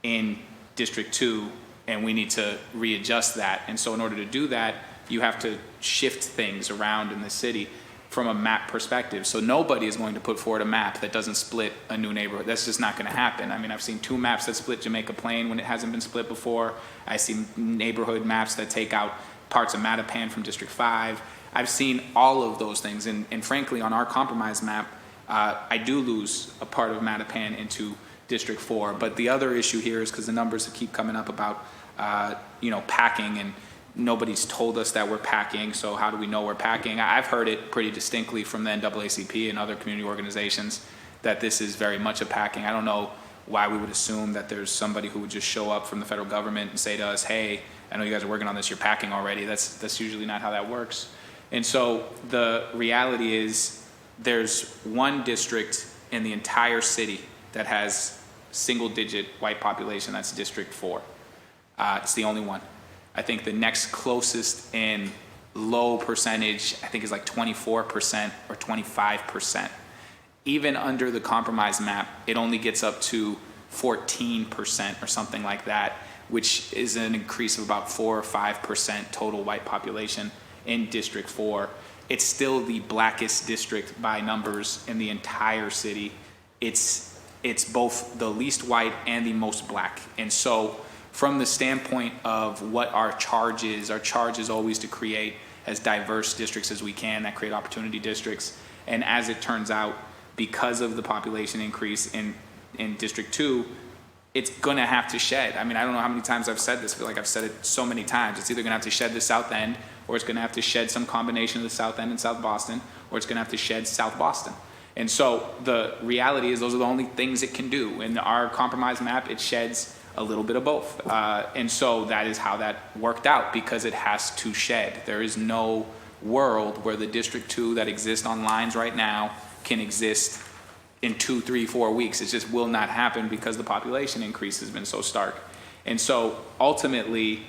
in District 2, and we need to readjust that. And so in order to do that, you have to shift things around in the city from a map perspective. So nobody is going to put forward a map that doesn't split a new neighborhood. That's just not going to happen. I mean, I've seen 2 maps that split Jamaica Plain when it hasn't been split before. I see neighborhood maps that take out parts of Mattapan from District 5. I've seen all of those things. And frankly, on our compromise map, I do lose a part of Mattapan into District 4. But the other issue here is because the numbers keep coming up about, packing, and nobody's told us that we're packing, so how do we know we're packing? I've heard it pretty distinctly from the NAACP and other community organizations that this is very much a packing. I don't know why we would assume that there's somebody who would just show up from the federal government and say to us, hey, I know you guys are working on this, you're packing already. That's usually not how that works. And so the reality is there's one district in the entire city that has single-digit white population, that's District 4. It's the only one. I think the next closest in low percentage, I think is like 24% or 25%. Even under the compromise map, it only gets up to 14% or something like that, which is an increase of about 4 or 5% total white population in District 4. It's still the blackest district by numbers in the entire city. It's both the least white and the most black. And so from the standpoint of what our charge is always to create as diverse districts as we can that create opportunity districts. And as it turns out, because of the population increase in District 2, it's gonna have to shed. I mean, I don't know how many times I've said this, I feel like I've said it so many times. It's either gonna have to shed the South End, or it's gonna have to shed some combination of the South End and South Boston, or it's gonna have to shed South Boston. And so the reality is those are the only things it can do. In our compromise map, it sheds a little bit of both. And so that is how that worked out, because it has to shed. There is no world where the District 2 that exists on lines right now can exist in 2, 3, 4 weeks. It just will not happen because the population increase has been so stark. And so ultimately,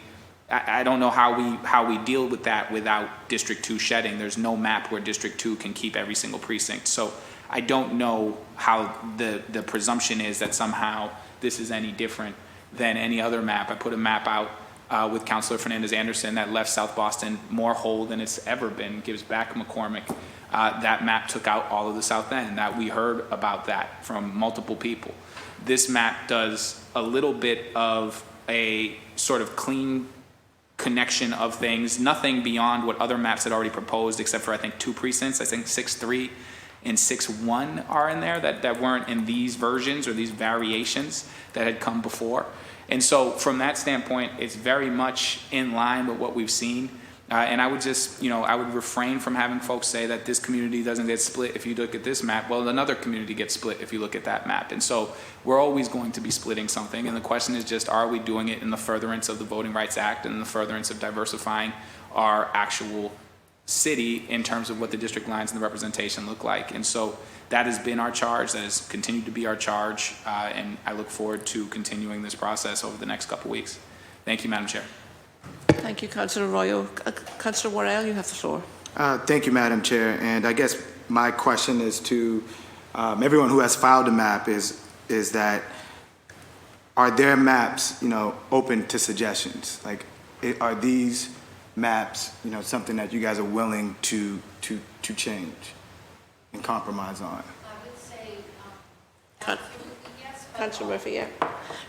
I don't know how we deal with that without District 2 shedding. There's no map where District 2 can keep every single precinct. So I don't know how the presumption is that somehow this is any different than any other map. I put a map out with Councilor Fernandez-Anderson that left South Boston more whole than it's ever been, gives back McCormick. That map took out all of the South End. That we heard about that from multiple people. This map does a little bit of a sort of clean connection of things, nothing beyond what other maps had already proposed, except for I think 2 precincts. I think 6-3 and 6-1 are in there that weren't in these versions or these variations that had come before. And so from that standpoint, it's very much in line with what we've seen. And I would just, I would refrain from having folks say that this community doesn't get split if you look at this map. Well, another community gets split if you look at that map. And so we're always going to be splitting something. And the question is just, are we doing it in the furtherance of the Voting Rights Act and in the furtherance of diversifying our actual city in terms of what the district lines and the representation look like? And so that has been our charge. That has continued to be our charge. And I look forward to continuing this process over the next couple of weeks. Thank you, Madam Chair. Thank you, Councillor Arroyo. Councillor Worrell, you have the floor. Thank you, Madam Chair. And I guess my question is to everyone who has filed a map is that, are their maps, open to suggestions? Like, are these maps, something that you guys are willing to change and compromise on? I would say absolutely yes. Councillor Murphy, yeah.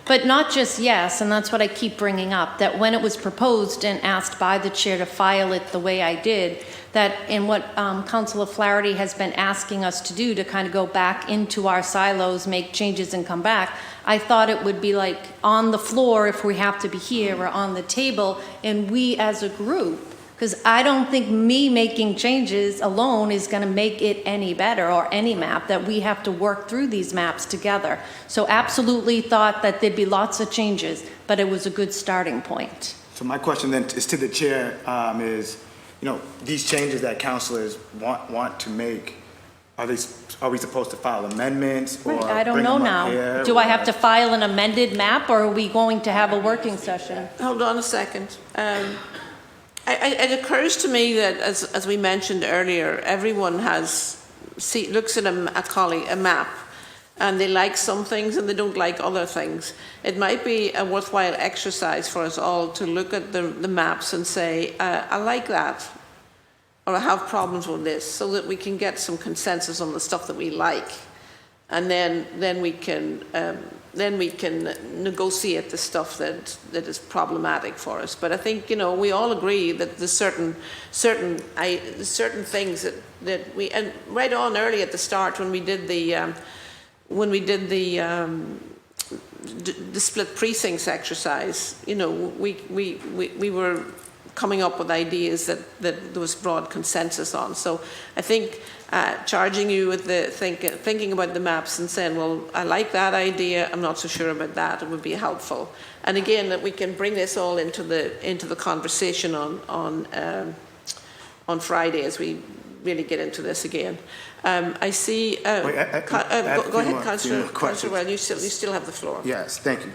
But not just yes, and that's what I keep bringing up, that when it was proposed and asked by the chair to file it the way I did, that in what Councillor Flaherty has been asking us to do, to kind of go back into our silos, make changes and come back, I thought it would be like on the floor if we have to be here, or on the table, and we as a group, because I don't think me making changes alone is going to make it any better, or any map, that we have to work through these maps together. So absolutely thought that there'd be lots of changes, but it was a good starting point. So my question then is to the chair, is, these changes that councilors want to make, are we supposed to file amendments, or I don't bring know them up now. here, Do I have to file an amended map, or are we going to have a working session? Hold on a second. It occurs to me that, as we mentioned earlier, everyone looks at a map, and they like some things and they don't like other things. It might be a worthwhile exercise for us all to look at the maps and say, I like that, or I have problems with this, so that we can get some consensus on the stuff that we like, and then we can negotiate the stuff that is problematic for us. But I think we all agree that there's certain things that we, and right on early at the start when we did the split precincts exercise, we were coming up with ideas that there was broad consensus on. So I think charging you with the thinking about the maps and saying, well, I like that idea, I'm not so sure about that, it would be helpful. And again, that we can bring this all into the conversation on Friday as we really get into this again. I see. Go ahead, Councillor Well. You still have the floor. Yes, thank you.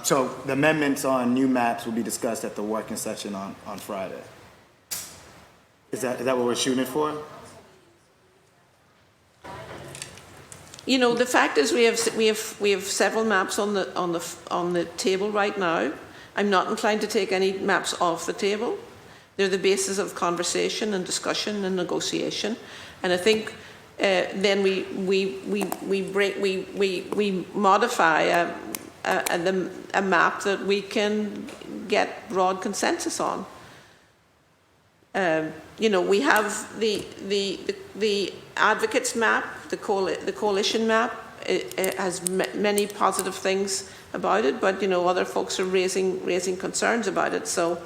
So the amendments on new maps will be discussed at the working session on Friday. Is that what we're shooting for? The fact is we have several maps on the table right now. I'm not inclined to take any maps off the table. They're the basis of conversation and discussion and negotiation, and I think then we modify a map that we can get broad consensus on. We have the advocates map, the coalition map, it has many positive things about it, but, you know, other folks are raising concerns about it. So,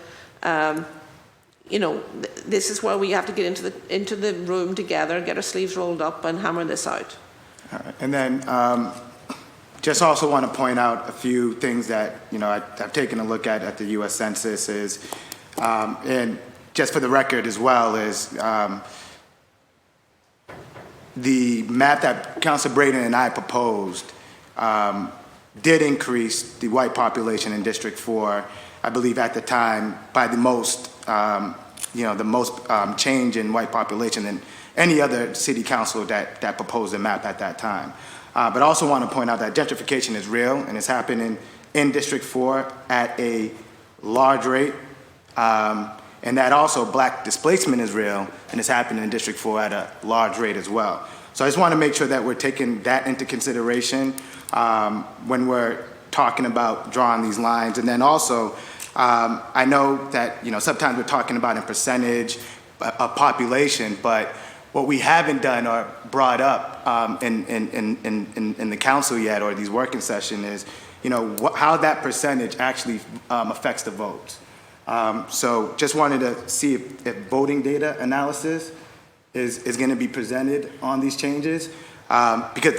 you know, this is where we have to get into the room together, get our sleeves rolled up and hammer this out. All right. And then just also want to point out a few things that, you know, I've taken a look at the U.S. Census is, and just for the record as well, is the map that Councilor Braden and I proposed did increase the white population in District 4, I believe at the time, by the most, you know, the most change in white population than any other city council that proposed a map at that time. But I also want to point out that gentrification is real and it's happening in District 4 at a large rate. And that also black displacement is real and it's happening in District 4 at a large rate as well. So I just want to make sure that we're taking that into consideration when we're talking about drawing these lines. And then also, I know that, you know, sometimes we're talking about in percentage of population, but what we haven't done or brought up in the council yet or these working sessions is, you know, how that percentage actually affects the votes. So just wanted to see if voting data analysis is going to be presented on these changes, because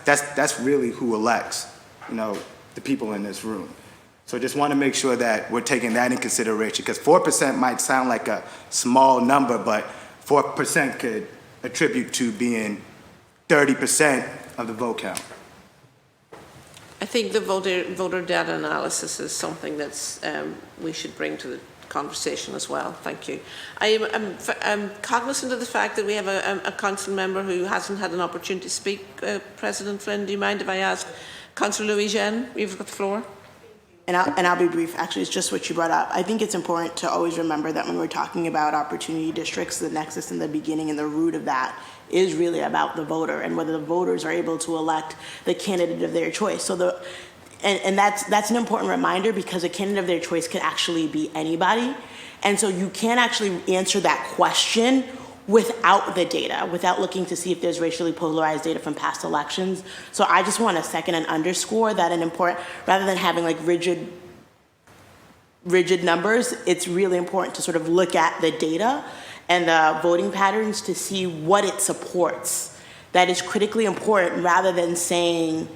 that's really who elects, you know, the people in this room. So just want to make sure that we're taking that in consideration, because 4% might sound like a small number, but 4% could attribute to being 30% of the vote count. I think the voter data analysis is something that's we should bring to the conversation as well. Thank you. I'm cognizant of the fact that we have a council member who hasn't had an opportunity to speak. President Flynn, do you mind if I ask Councillor Louis-Jean? You've got the floor. And I'll be brief. Actually, it's just what you brought up. I think it's important to always remember that when we're talking about opportunity districts, the nexus in the beginning and the root of that is really about the voter and whether the voters are able to elect the candidate of their choice. So that's an important reminder, because a candidate of their choice can actually be anybody. And so you can't actually answer that question without the data, without looking to see if there's racially polarized data from past elections. So I just want to second and underscore that an important, rather than having like rigid numbers, it's really important to sort of look at the data and the voting patterns to see what it supports. That is critically important, rather than saying,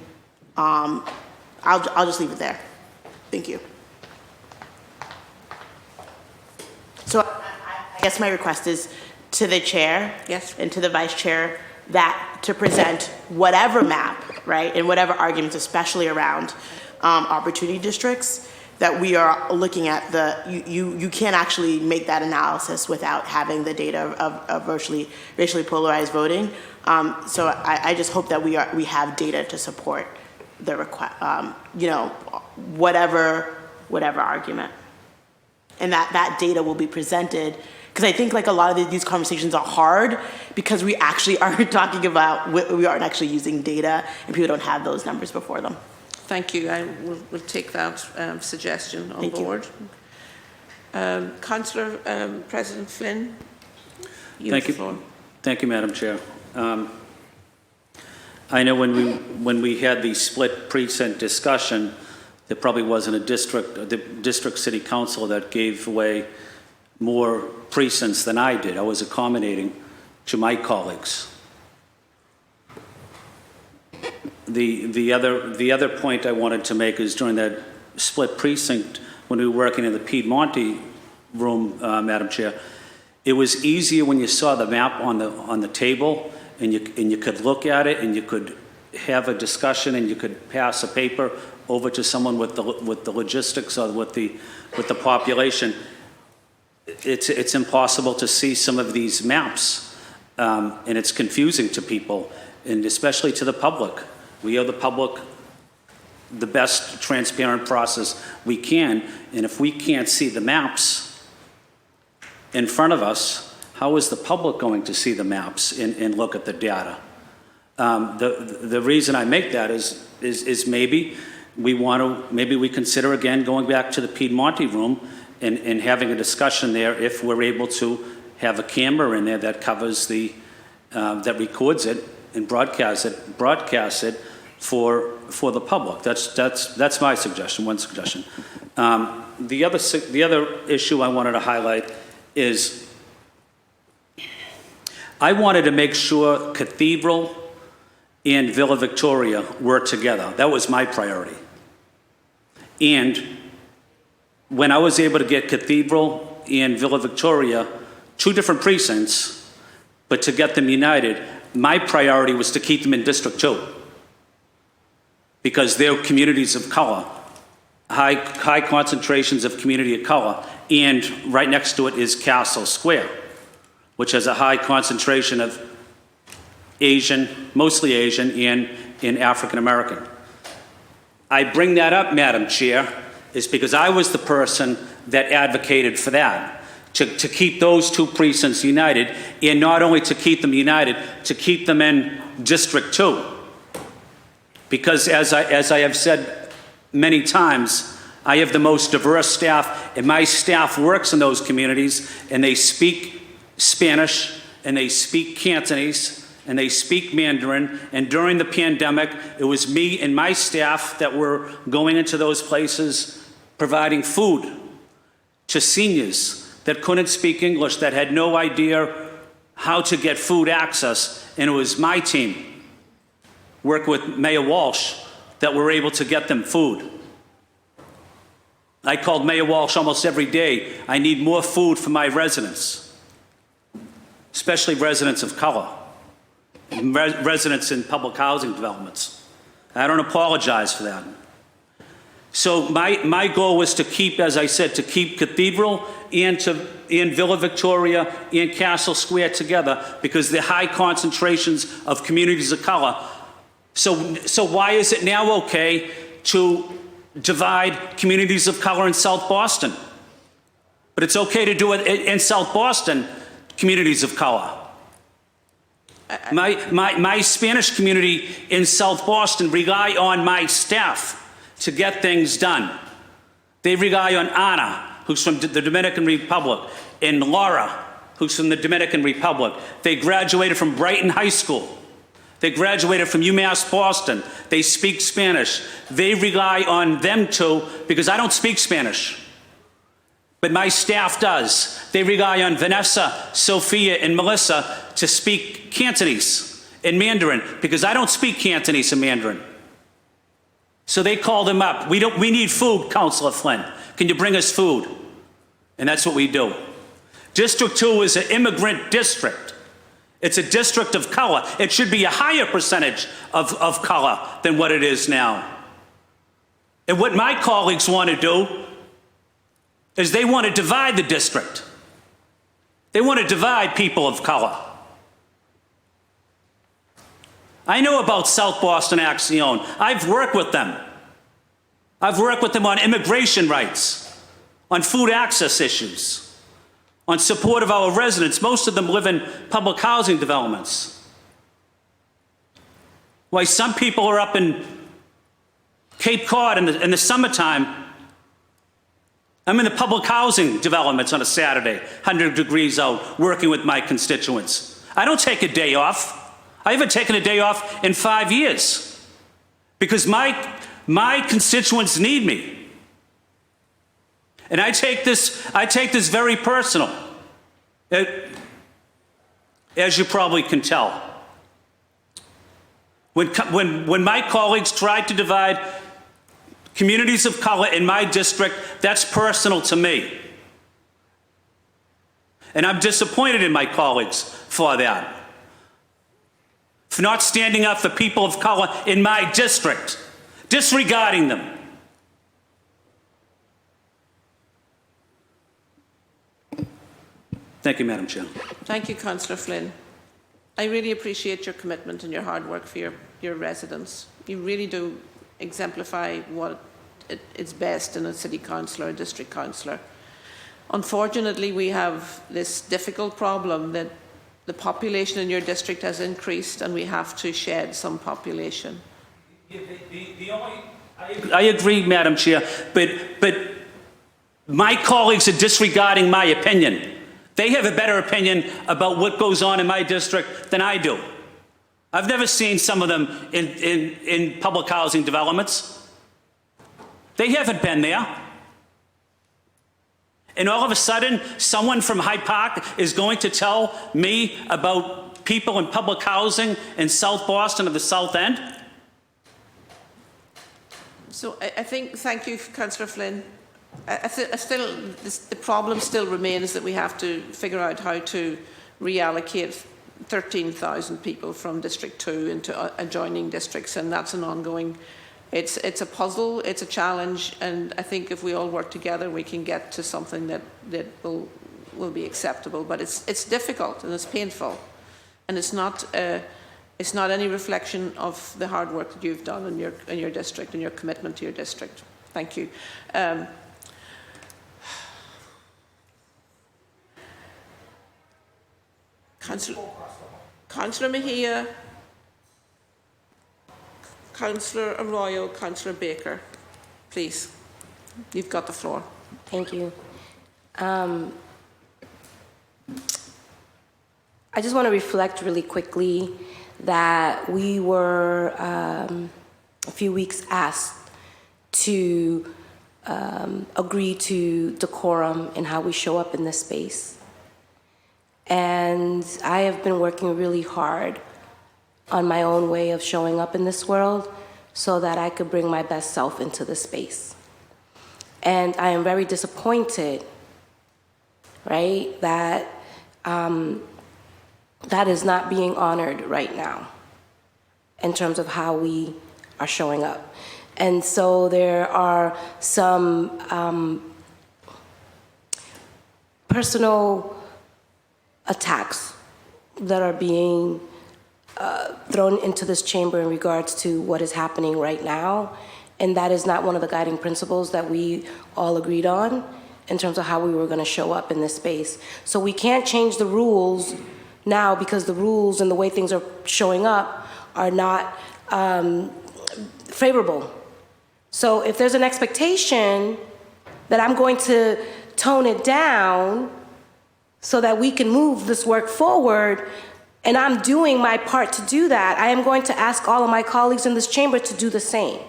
I'll just leave it there. Thank you. So I guess my request is to the chair, yes, and to the vice chair, that to present whatever map, right, and whatever arguments, especially around opportunity districts, that we are looking at. You can't actually make that analysis without having the data of racially polarized voting. So I just hope that we have data to support the you know, whatever argument, and that data will be presented. Because I think like a lot of these conversations are hard because we actually aren't talking about, we aren't actually using data, and people don't have those numbers before them. Thank you. I will take that suggestion on board. Councillor President Flynn, you have the floor. Thank you, Madam Chair. I know when we had the split precinct discussion, there probably wasn't the district city council that gave away more precincts than I did. I was accommodating to my colleagues. The other point I wanted to make is during that split precinct, when we were working in the Piedmonte room, Madam Chair, it was easier when you saw the map on the table and you could look at it and you could have a discussion and you could pass a paper over to someone with the logistics or with the population. It's impossible to see some of these maps, and it's confusing to people, and especially to the public. We owe the public the best transparent process we can, and if we can't see the maps in front of us, how is the public going to see the maps and look at the data? The reason I make that is maybe we consider again going back to the Piedmonte room and having a discussion there if we're able to have a camera in there that covers that records it and broadcasts it for the public. That's my suggestion, one suggestion. The other issue I wanted to highlight is I wanted to make sure Cathedral and Villa Victoria work together. That was my priority. And when I was able to get Cathedral and Villa Victoria, two different precincts, but to get them united, my priority was to keep them in District 2 because they're communities of color, high concentrations of community of color, and right next to it is Castle Square, which has a high concentration of Asian, mostly Asian, and African American. I bring that up, Madam Chair, is because I was the person that advocated for that, to keep those two precincts united, and not only to keep them united, to keep them in District 2. Because as I have said many times, I have the most diverse staff, and my staff works in those communities, and they speak Spanish, and they speak Cantonese, and they speak Mandarin, and during the pandemic, it was me and my staff that were going into those places providing food to seniors that couldn't speak English, that had no idea how to get food access, and it was my team, work with Mayor Walsh, that were able to get them food. I called Mayor Walsh almost every day. I need more food for my residents, especially residents of color, residents in public housing developments. I don't apologize for that. So my goal was to keep, as I said, to keep Cathedral and Villa Victoria and Castle Square together because they're high concentrations of communities of color. So why is it now okay to divide communities of color in South Boston? But it's okay to do it in South Boston, communities of color. My Spanish community in South Boston rely on my staff to get things done. They rely on Ana, who's from the Dominican Republic, and Laura, who's from the Dominican Republic. They graduated from Brighton High School. They graduated from UMass Boston. They speak Spanish. They rely on them too, because I don't speak Spanish, but my staff does. They rely on Vanessa, Sophia, and Melissa to speak Cantonese and Mandarin, because I don't speak Cantonese and Mandarin. So they call them up. We need food, Councilor Flynn. Can you bring us food? And that's what we do. District 2 is an immigrant district. It's a district of color. It should be a higher percentage of color than what it is now. And what my colleagues want to do is they want to divide the district. They want to divide people of color. I know about South Boston Action. I've worked with them. I've worked with them on immigration rights, on food access issues, on support of our residents. Most of them live in public housing developments. Why some people are up in Cape Cod in the summertime. I'm in the public housing developments on a Saturday, 100 degrees out, working with my constituents. I don't take a day off. I haven't taken a day off in 5 years because my constituents need me. And I take this very personal, as you probably can tell. When my colleagues tried to divide communities of color in my district, that's personal to me. And I'm disappointed in my colleagues for that. For not standing up for people of color in my district, disregarding them. Thank you, Madam Chair. Thank you, Councillor Flynn. I really appreciate your commitment and your hard work for your residents. You really do exemplify what is best in a city councillor, a district councillor. Unfortunately, we have this difficult problem that the population in your district has increased and we have to shed some population. I agree, Madam Chair, but my colleagues are disregarding my opinion. They have a better opinion about what goes on in my district than I do. I've never seen some of them in public housing developments. They haven't been there. And all of a sudden, someone from Hyde Park is going to tell me about people in public housing in South Boston or the South End? So I think, thank you, Councillor Flynn. The problem still remains that we have to figure out how to reallocate 13,000 people from District 2 into adjoining districts, and that's an ongoing, it's a puzzle, it's a challenge, and I think if we all work together, we can get to something that will be acceptable. But it's difficult and it's painful, and it's not any reflection of the hard work that you've done in your district and your commitment to your district. Thank you. Councillor Mejia, Councillor Arroyo, Councillor Baker, please, you've got the floor. Thank you. I just want to reflect really quickly that we were a few weeks asked to agree to decorum in how we show up in this space. And I have been working really hard on my own way of showing up in this world so that I could bring my best self into the space. And I am very disappointed, right, that that is not being honored right now in terms of how we are showing up. And so there are some personal attacks that are being thrown into this chamber in regards to what is happening right now. And that is not one of the guiding principles that we all agreed on in terms of how we were going to show up in this space. So we can't change the rules now because the rules and the way things are showing up are not favorable. So if there's an expectation that I'm going to tone it down so that we can move this work forward, and I'm doing my part to do that, I am going to ask all of my colleagues in this chamber to do the same.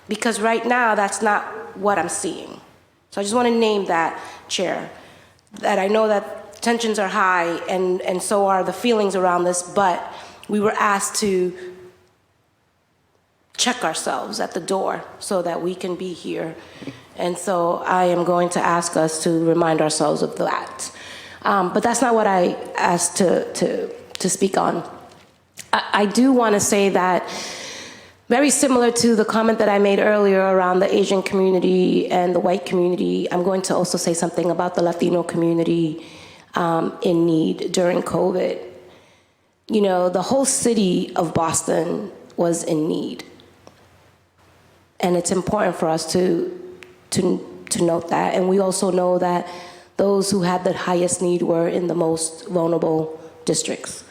Because right now, that's not what I'm seeing. So I just want to name that, Chair, that I know that tensions are high and so are the feelings around this, but we were asked to check ourselves at the door so that we can be here. And so I am going to ask us to remind ourselves of that. But that's not what I asked to speak on. I do want to say that very similar to the comment that I made earlier around the Asian community and the white community, I'm going to also say something about the Latino community in need during COVID. You know, the whole city of Boston was in need. And it's important for us to note that. And we also know that those who had the highest need were in the most vulnerable districts.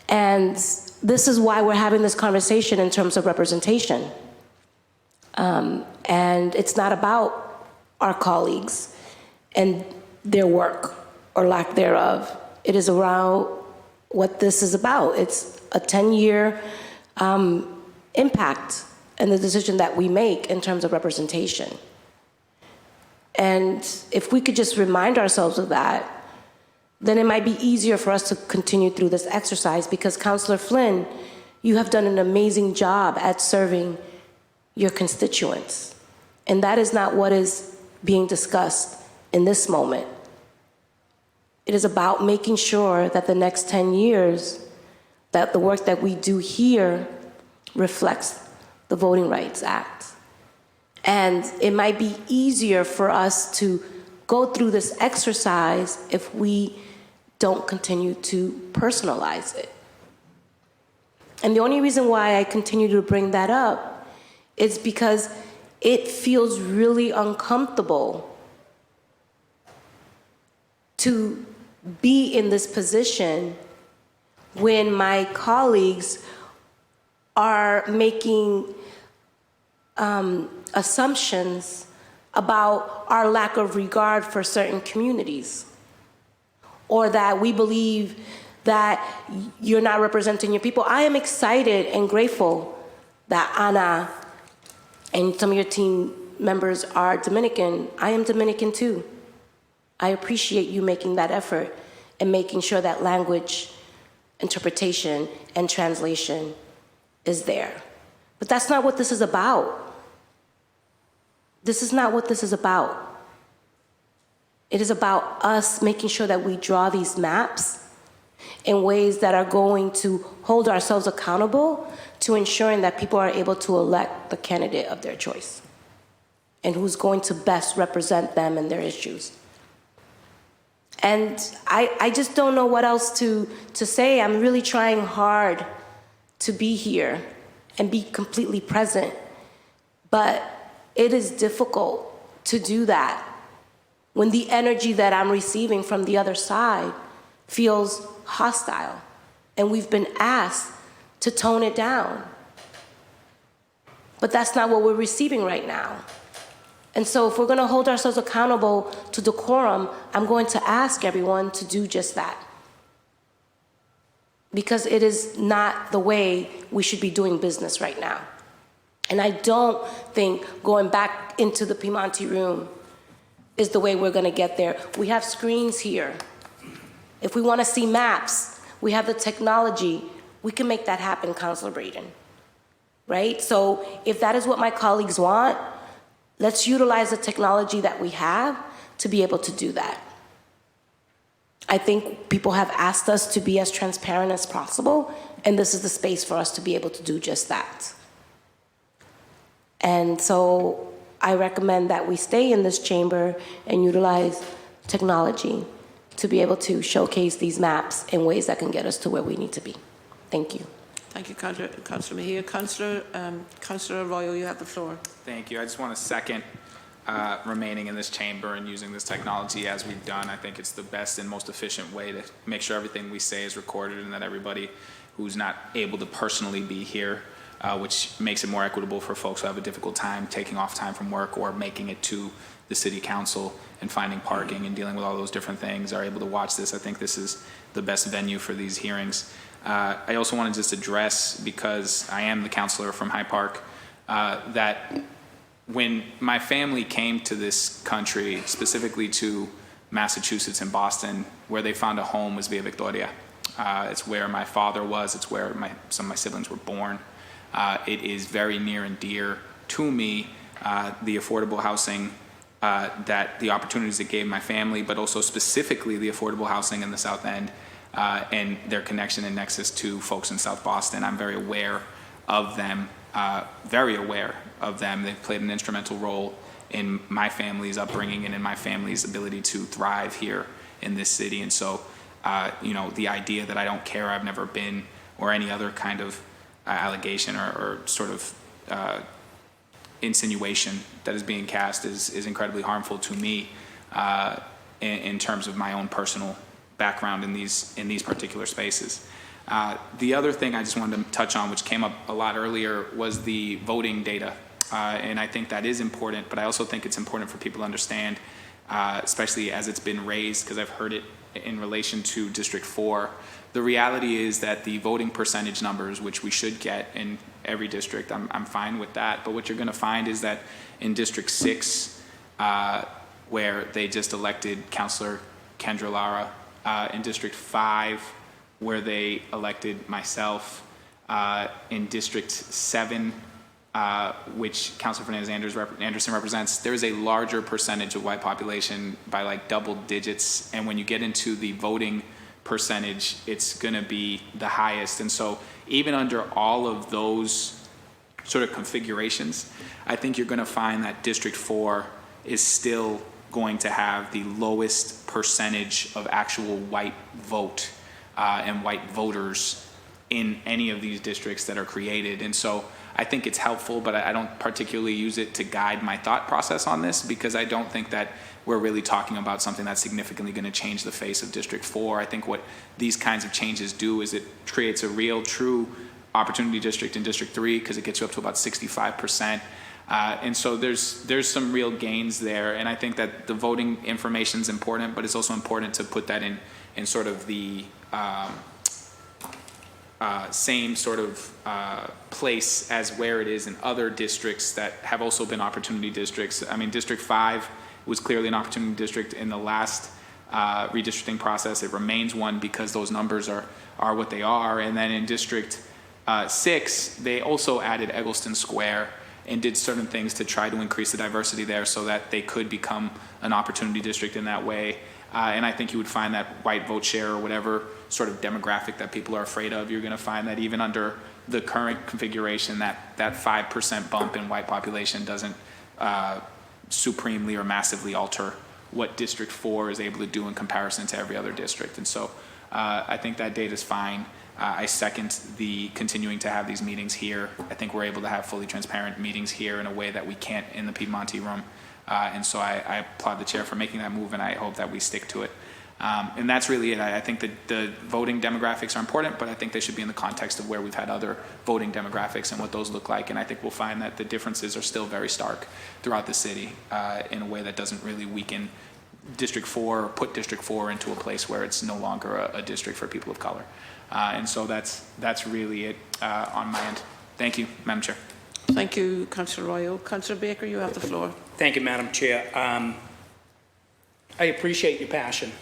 And this is why we're having this conversation in terms of representation. And it's not about our colleagues and their work or lack thereof. It is around what this is about. It's a 10-year impact and the decision that we make in terms of representation. And if we could just remind ourselves of that, then it might be easier for us to continue through this exercise, because Councillor Flynn, you have done an amazing job at serving your constituents. And that is not what is being discussed in this moment. It is about making sure that the next 10 years, that the work that we do here reflects the Voting Rights Act. And it might be easier for us to go through this exercise if we don't continue to personalize it. And the only reason why I continue to bring that up is because it feels really uncomfortable to be in this position when my colleagues are making assumptions about our lack of regard for certain communities, or that we believe that you're not representing your people. I am excited and grateful that Ana and some of your team members are Dominican. I am Dominican too. I appreciate you making that effort and making sure that language interpretation and translation is there. But that's not what this is about. This is not what this is about. It is about us making sure that we draw these maps in ways that are going to hold ourselves accountable to ensuring that people are able to elect the candidate of their choice and who's going to best represent them and their issues. And I just don't know what else to say. I'm really trying hard to be here and be completely present. But it is difficult to do that when the energy that I'm receiving from the other side feels hostile. And we've been asked to tone it down. But that's not what we're receiving right now. And so if we're going to hold ourselves accountable to decorum, I'm going to ask everyone to do just that. Because it is not the way we should be doing business right now. And I don't think going back into the Piemonte room is the way we're going to get there. We have screens here. If we want to see maps, we have the technology. We can make that happen, Councilor Braden. Right? So if that is what my colleagues want, let's utilize the technology that we have to be able to do that. I think people have asked us to be as transparent as possible, and this is the space for us to be able to do just that. And so I recommend that we stay in this chamber and utilize technology to be able to showcase these maps in ways that can get us to where we need to be. Thank you. Thank you, Councillor Mejia. Councillor Arroyo, you have the floor. Thank you. I just want to second remaining in this chamber and using this technology as we've done. I think it's the best and most efficient way to make sure everything we say is recorded and that everybody who's not able to personally be here, which makes it more equitable for folks who have a difficult time taking off time from work or making it to the city council and finding parking and dealing with all those different things, are able to watch this. I think this is the best venue for these hearings. I also want to just address, because I am the counselor from Hyde Park, that when my family came to this country, specifically to Massachusetts and Boston, where they found a home was Via Victoria. It's where my father was. It's where some of my siblings were born. It is very near and dear to me, the affordable housing, that the opportunities it gave my family, but also specifically the affordable housing in the South End, and their connection and nexus to folks in South Boston. I'm very aware of them, very aware of them. They've played an instrumental role in my family's upbringing and in my family's ability to thrive here in this city. And so, the idea that I don't care, I've never been, or any other kind of allegation or sort of insinuation that is being cast is incredibly harmful to me in terms of my own personal background in these particular spaces. The other thing I just wanted to touch on, which came up a lot earlier, was the voting data. And I think that is important, but I also think it's important for people to understand, especially as it's been raised, because I've heard it in relation to District 4. The reality is that the voting percentage numbers, which we should get in every district, I'm fine with that. But what you're going to find is that in District 6, where they just elected Councillor Kendra Lara, in District 5, where they elected myself, in District 7, which Councilor Fernandez-Anderson represents, there is a larger percentage of white population by like double digits. And when you get into the voting percentage, it's going to be the highest. And so even under all of those sort of configurations, I think you're going to find that District 4 is still going to have the lowest percentage of actual white vote and white voters in any of these districts that are created. And so I think it's helpful, but I don't particularly use it to guide my thought process on this, because I don't think that we're really talking about something that's significantly going to change the face of District 4. I think what these kinds of changes do is it creates a real, true opportunity district in District 3, because it gets you up to about 65%. And so there's some real gains there. And I think that the voting information is important, but it's also important to put that in sort of the same sort of place as where it is in other districts that have also been opportunity districts. I mean, District 5 was clearly an opportunity district in the last redistricting process. It remains one because those numbers are what they are. And then in District 6, they also added Eggleston Square and did certain things to try to increase the diversity there so that they could become an opportunity district in that way. And I think you would find that white vote share or whatever sort of demographic that people are afraid of, you're going to find that even under the current configuration, that 5% bump in white population doesn't supremely or massively alter what District 4 is able to do in comparison to every other district. And so I think that data is fine. I second the continuing to have these meetings here. I think we're able to have fully transparent meetings here in a way that we can't in the Piedmonte room. And so I applaud the chair for making that move, and I hope that we stick to it. And that's really it. I think that the voting demographics are important, but I think they should be in the context of where we've had other voting demographics and what those look like. And I think we'll find that the differences are still very stark throughout the city in a way that doesn't really weaken District 4 or put District 4 into a place where it's no longer a district for people of color. And so that's really it on my end. Thank you, Madam Chair. Thank you, Councillor Royal. Councillor Baker, you have the floor. Thank you, Madam Chair. I appreciate your passion.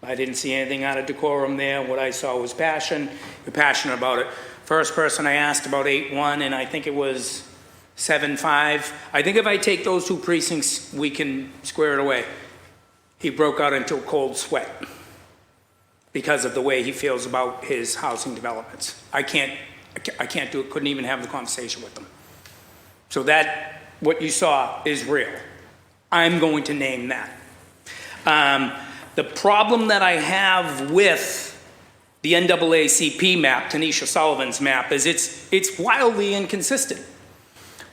I didn't see anything out of decorum there. What I saw was passion. You're passionate about it. First person I asked about 8-1, and I think it was 7-5. I think if I take those two precincts, we can square it away. He broke out into a cold sweat because of the way he feels about his housing developments. I can't do it, couldn't even have the conversation with him. So that, what you saw is real. I'm going to name that. The problem that I have with the NAACP map, Tanisha Sullivan's map, is it's wildly inconsistent.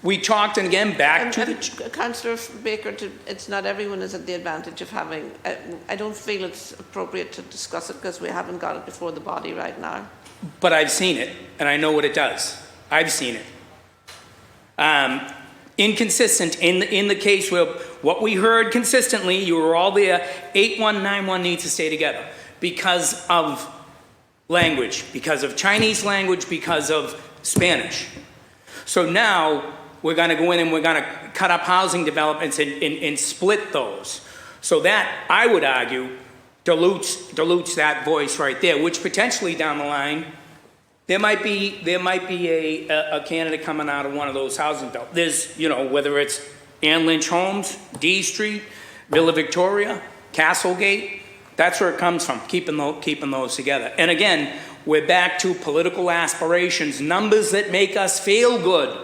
We talked, and again, back to the... Councillor Baker, it's not everyone is at the advantage of having... I don't feel it's appropriate to discuss it because we haven't got it before the body right now. But I've seen it, and I know what it does. I've seen it. Inconsistent in the case where what we heard consistently, you were all there, 8-1, 9-1 need to stay together because of language, because of Chinese language, because of Spanish. So now we're going to go in and we're going to cut up housing developments and split those. So that, I would argue, dilutes that voice right there, which potentially down the line, there might be a candidate coming out of one of those housing developments. There's, you know, whether it's Ann Lynch Homes, D Street, Villa Victoria, Castlegate, that's where it comes from, keeping those together. And again, we're back to political aspirations, numbers that make us feel good.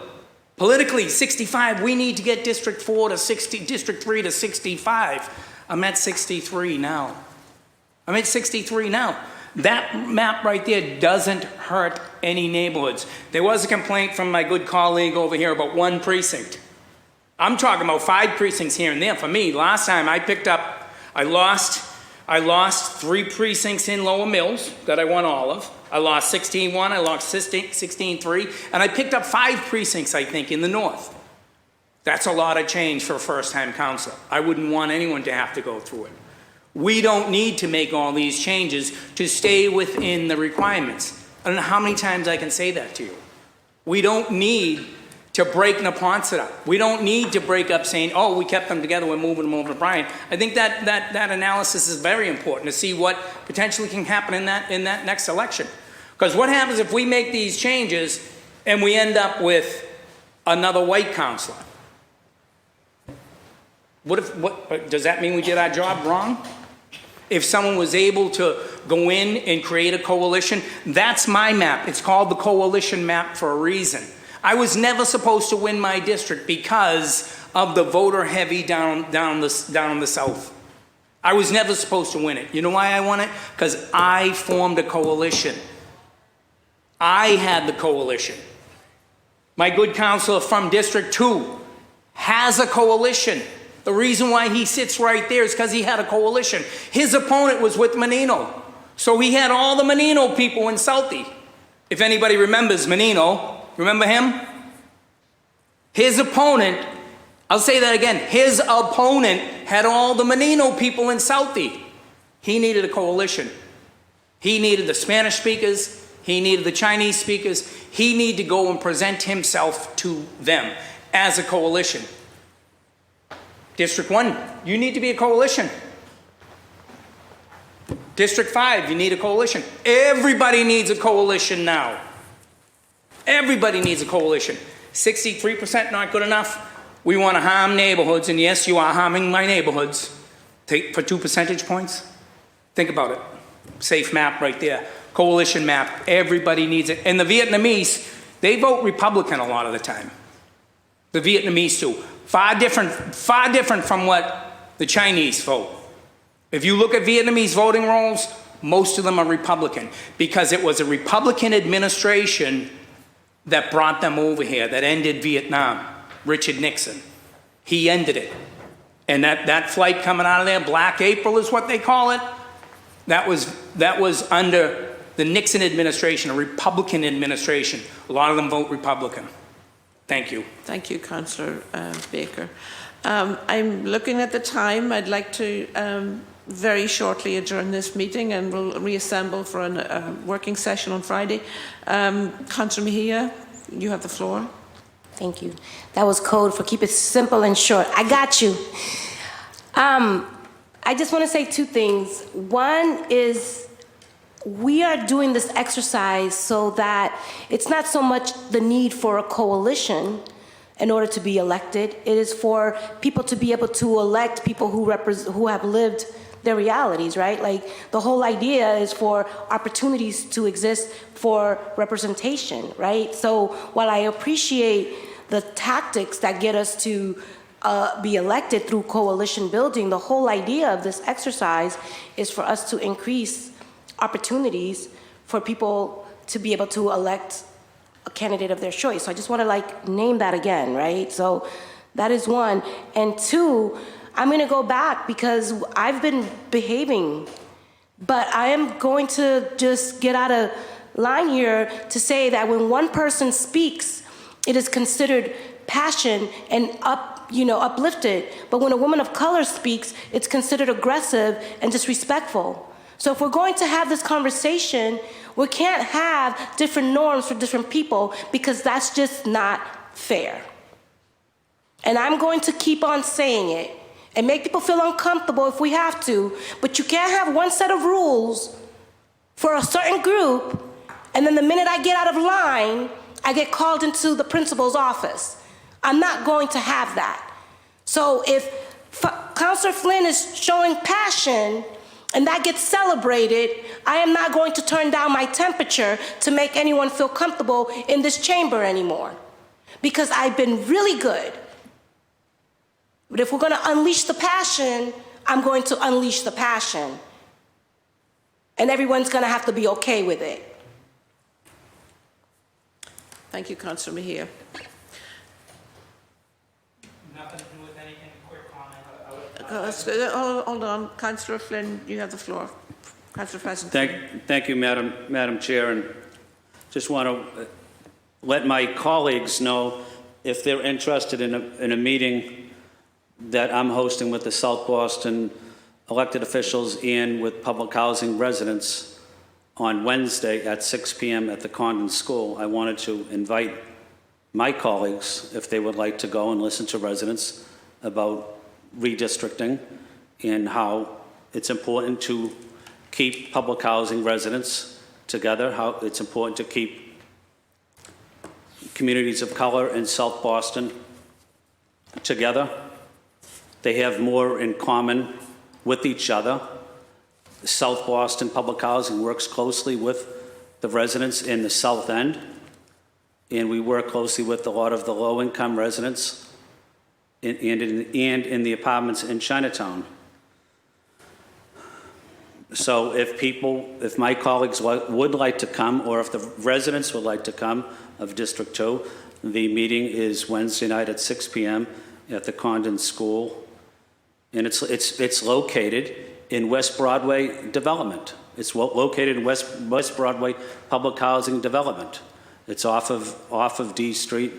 Politically, 65, we need to get District 4 to 60, District 3 to 65. I'm at 63 now. That map right there doesn't hurt any neighborhoods. There was a complaint from my good colleague over here about one precinct. I'm talking about 5 precincts here and there. For me, last time I lost 3 precincts in Lower Mills that I won all of. I lost 16-1, I lost 16-3, and I picked up 5 precincts, I think, in the north. That's a lot of change for a first-time councilor. I wouldn't want anyone to have to go through it. We don't need to make all these changes to stay within the requirements. I don't know how many times I can say that to you. We don't need to break Neponset up. We don't need to break up saying, oh, we kept them together, we're moving them over to Bryan. I think that analysis is very important to see what potentially can happen in that next election. Because what happens if we make these changes and we end up with another white councilor? What does that mean we did our job wrong? If someone was able to go in and create a coalition, that's my map. It's called the coalition map for a reason. I was never supposed to win my district because of the voter heavy down the south. I was never supposed to win it. You know why I won it? Because I formed a coalition. I had the coalition. My good counselor from District 2 has a coalition. The reason why he sits right there is because he had a coalition. His opponent was with Menino. So he had all the Menino people in Southie. If anybody remembers Menino, remember him? His opponent, I'll say that again, his opponent had all the Menino people in Southie. He needed a coalition. He needed the Spanish speakers. he needed the Chinese speakers, he needed to go and present himself to them as a coalition. District 1, you need to be a coalition. District 5, you need a coalition. Everybody needs a coalition now. Everybody needs a coalition. 63% not good enough. We want to harm neighborhoods, and yes, you are harming my neighborhoods. Take for 2 percentage points. Think about it. Safe map right there. Coalition map. Everybody needs it. And the Vietnamese, they vote Republican a lot of the time. The Vietnamese too. Far different from what the Chinese vote. If you look at Vietnamese voting rolls, most of them are Republican because it was a Republican administration that brought them over here, that ended Vietnam. Richard Nixon. He ended it. And that flight coming out of there, Black April is what they call it, that was under the Nixon administration, a Republican administration. A lot of them vote Republican. Thank you. Thank you, Councillor Baker. I'm looking at the time. I'd like to very shortly adjourn this meeting and we'll reassemble for a working session on Friday. Councillor Mejia, you have the floor. Thank you. That was code for keep it simple and short. I got you. I just want to say 2 things. One is we are doing this exercise so that it's not so much the need for a coalition in order to be elected. It is for people to be able to elect people who have lived their realities, right? Like the whole idea is for opportunities to exist for representation, right? So while I appreciate the tactics that get us to be elected through coalition building, the whole idea of this exercise is for us to increase opportunities for people to be able to elect a candidate of their choice. So I just want to name that again, right? So that is 1. And 2, I'm going to go back because I've been behaving, but I am going to just get out of line here to say that when one person speaks, it is considered passion and uplifted. But when a woman of color speaks, it's considered aggressive and disrespectful. So if we're going to have this conversation, we can't have different norms for different people because that's just not fair. And I'm going to keep on saying it and make people feel uncomfortable if we have to, but you can't have one set of rules for a certain group, and then the minute I get out of line, I get called into the principal's office. I'm not going to have that. So if Councillor Flynn is showing passion and that gets celebrated, I am not going to turn down my temperature to make anyone feel comfortable in this chamber anymore. Because I've been really good. But if we're going to unleash the passion, I'm going to unleash the passion. And everyone's going to have to be okay with it. Thank you, Councillor Mejia. Nothing to do with anything, quick comment. Hold on. Councillor Flynn, you have the floor. Councillor President. Thank you, Madam Chair, and just want to let my colleagues know if they're interested in a meeting that I'm hosting with the South Boston elected officials and with public housing residents on Wednesday at 6 p.m. at the Condon School. I wanted to invite my colleagues, if they would like to go and listen to residents about redistricting and how it's important to keep public housing residents together, how it's important to keep communities of color in South Boston together. They have more in common with each other. South Boston Public Housing works closely with the residents in the South End, and we work closely with a lot of the low-income residents and in the apartments in Chinatown. So if my colleagues would like to come, or if the residents would like to come of District 2, the meeting is Wednesday night at 6 p.m. at the Condon School, and it's located in West Broadway Development. It's located in West Broadway Public Housing Development. It's off of D Street.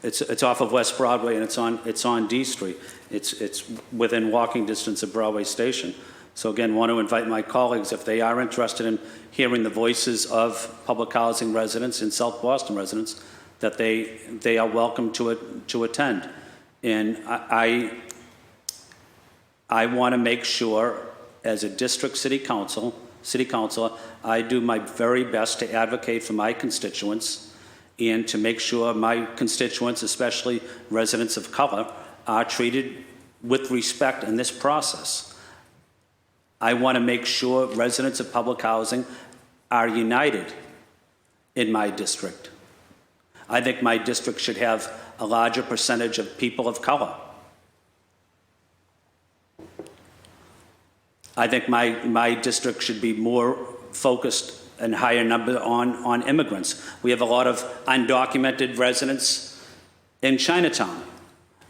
It's off of West Broadway, and it's on D Street. It's within walking distance of Broadway Station. So again, want to invite my colleagues, if they are interested in hearing the voices of public housing residents and South Boston residents, that they are welcome to attend. And I want to make sure, as a district city councilor, I do my very best to advocate for my constituents and to make sure my constituents, especially residents of color, are treated with respect in this process. I want to make sure residents of public housing are united in my district. I think my district should have a larger percentage of people of color. I think my district should be more focused and higher number on immigrants. We have a lot of undocumented residents in Chinatown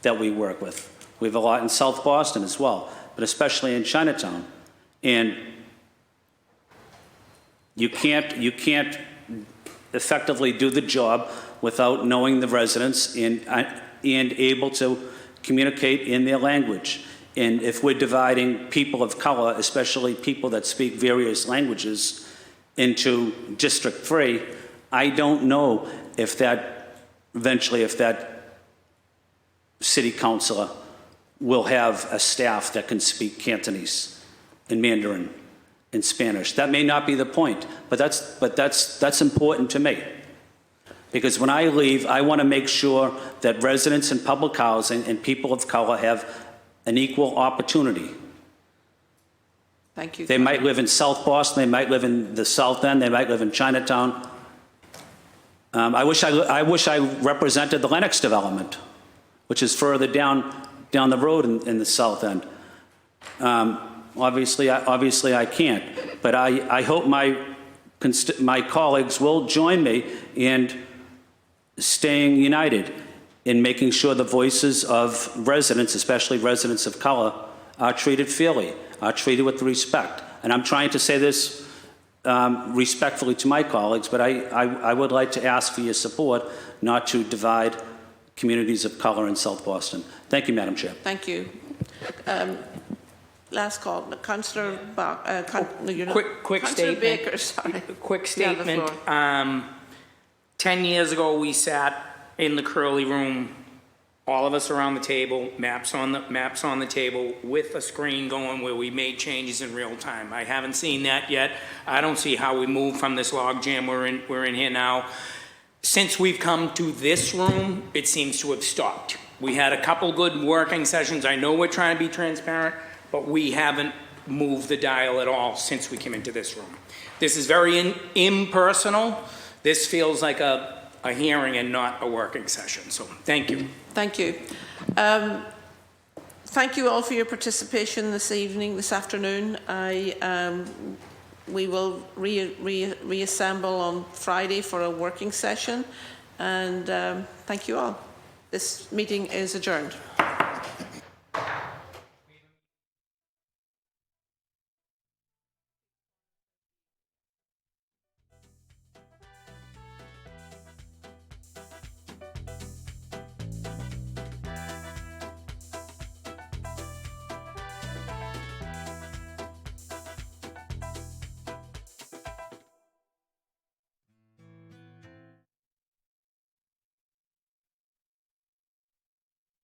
that we work with. We have a lot in South Boston as well, but especially in Chinatown. And you can't effectively do the job without knowing the residents and able to communicate in their language. And if we're dividing people of color, especially people that speak various languages, into District 3, I don't know if that, eventually, if that city councilor will have a staff that can speak Cantonese and Mandarin and Spanish. That may not be the point, but that's important to me. Because when I leave, I want to make sure that residents in public housing and people of color have an equal opportunity. Thank you. They might live in South Boston, they might live in the South End, they might live in Chinatown. I wish I represented the Lenox development, which is further down the road in the South End. Obviously I can't, but I hope my colleagues will join me in staying united in making sure the voices of residents, especially residents of color, are treated fairly, are treated with respect. And I'm trying to say this respectfully to my colleagues, but I would like to ask for your support not to divide communities of color in South Boston. Thank you, Madam Chair. Thank you. Last call, Councillor Quick Councillor statement. Baker, sorry. Quick You have the statement. floor. 10 years ago, we sat in the Curly Room, all of us around the table, maps on the table, with a screen going where we made changes in real time. I haven't seen that yet. I don't see how we move from this log jam we're in here now. Since we've come to this room, it seems to have stopped. We had a couple good working sessions. I know we're trying to be transparent, but we haven't moved the dial at all since we came into this room. This is very impersonal. This feels like a hearing and not a working session. So thank you. Thank you. Thank you all for your participation this afternoon. We will reassemble on Friday for a working session, and thank you all. This meeting is adjourned.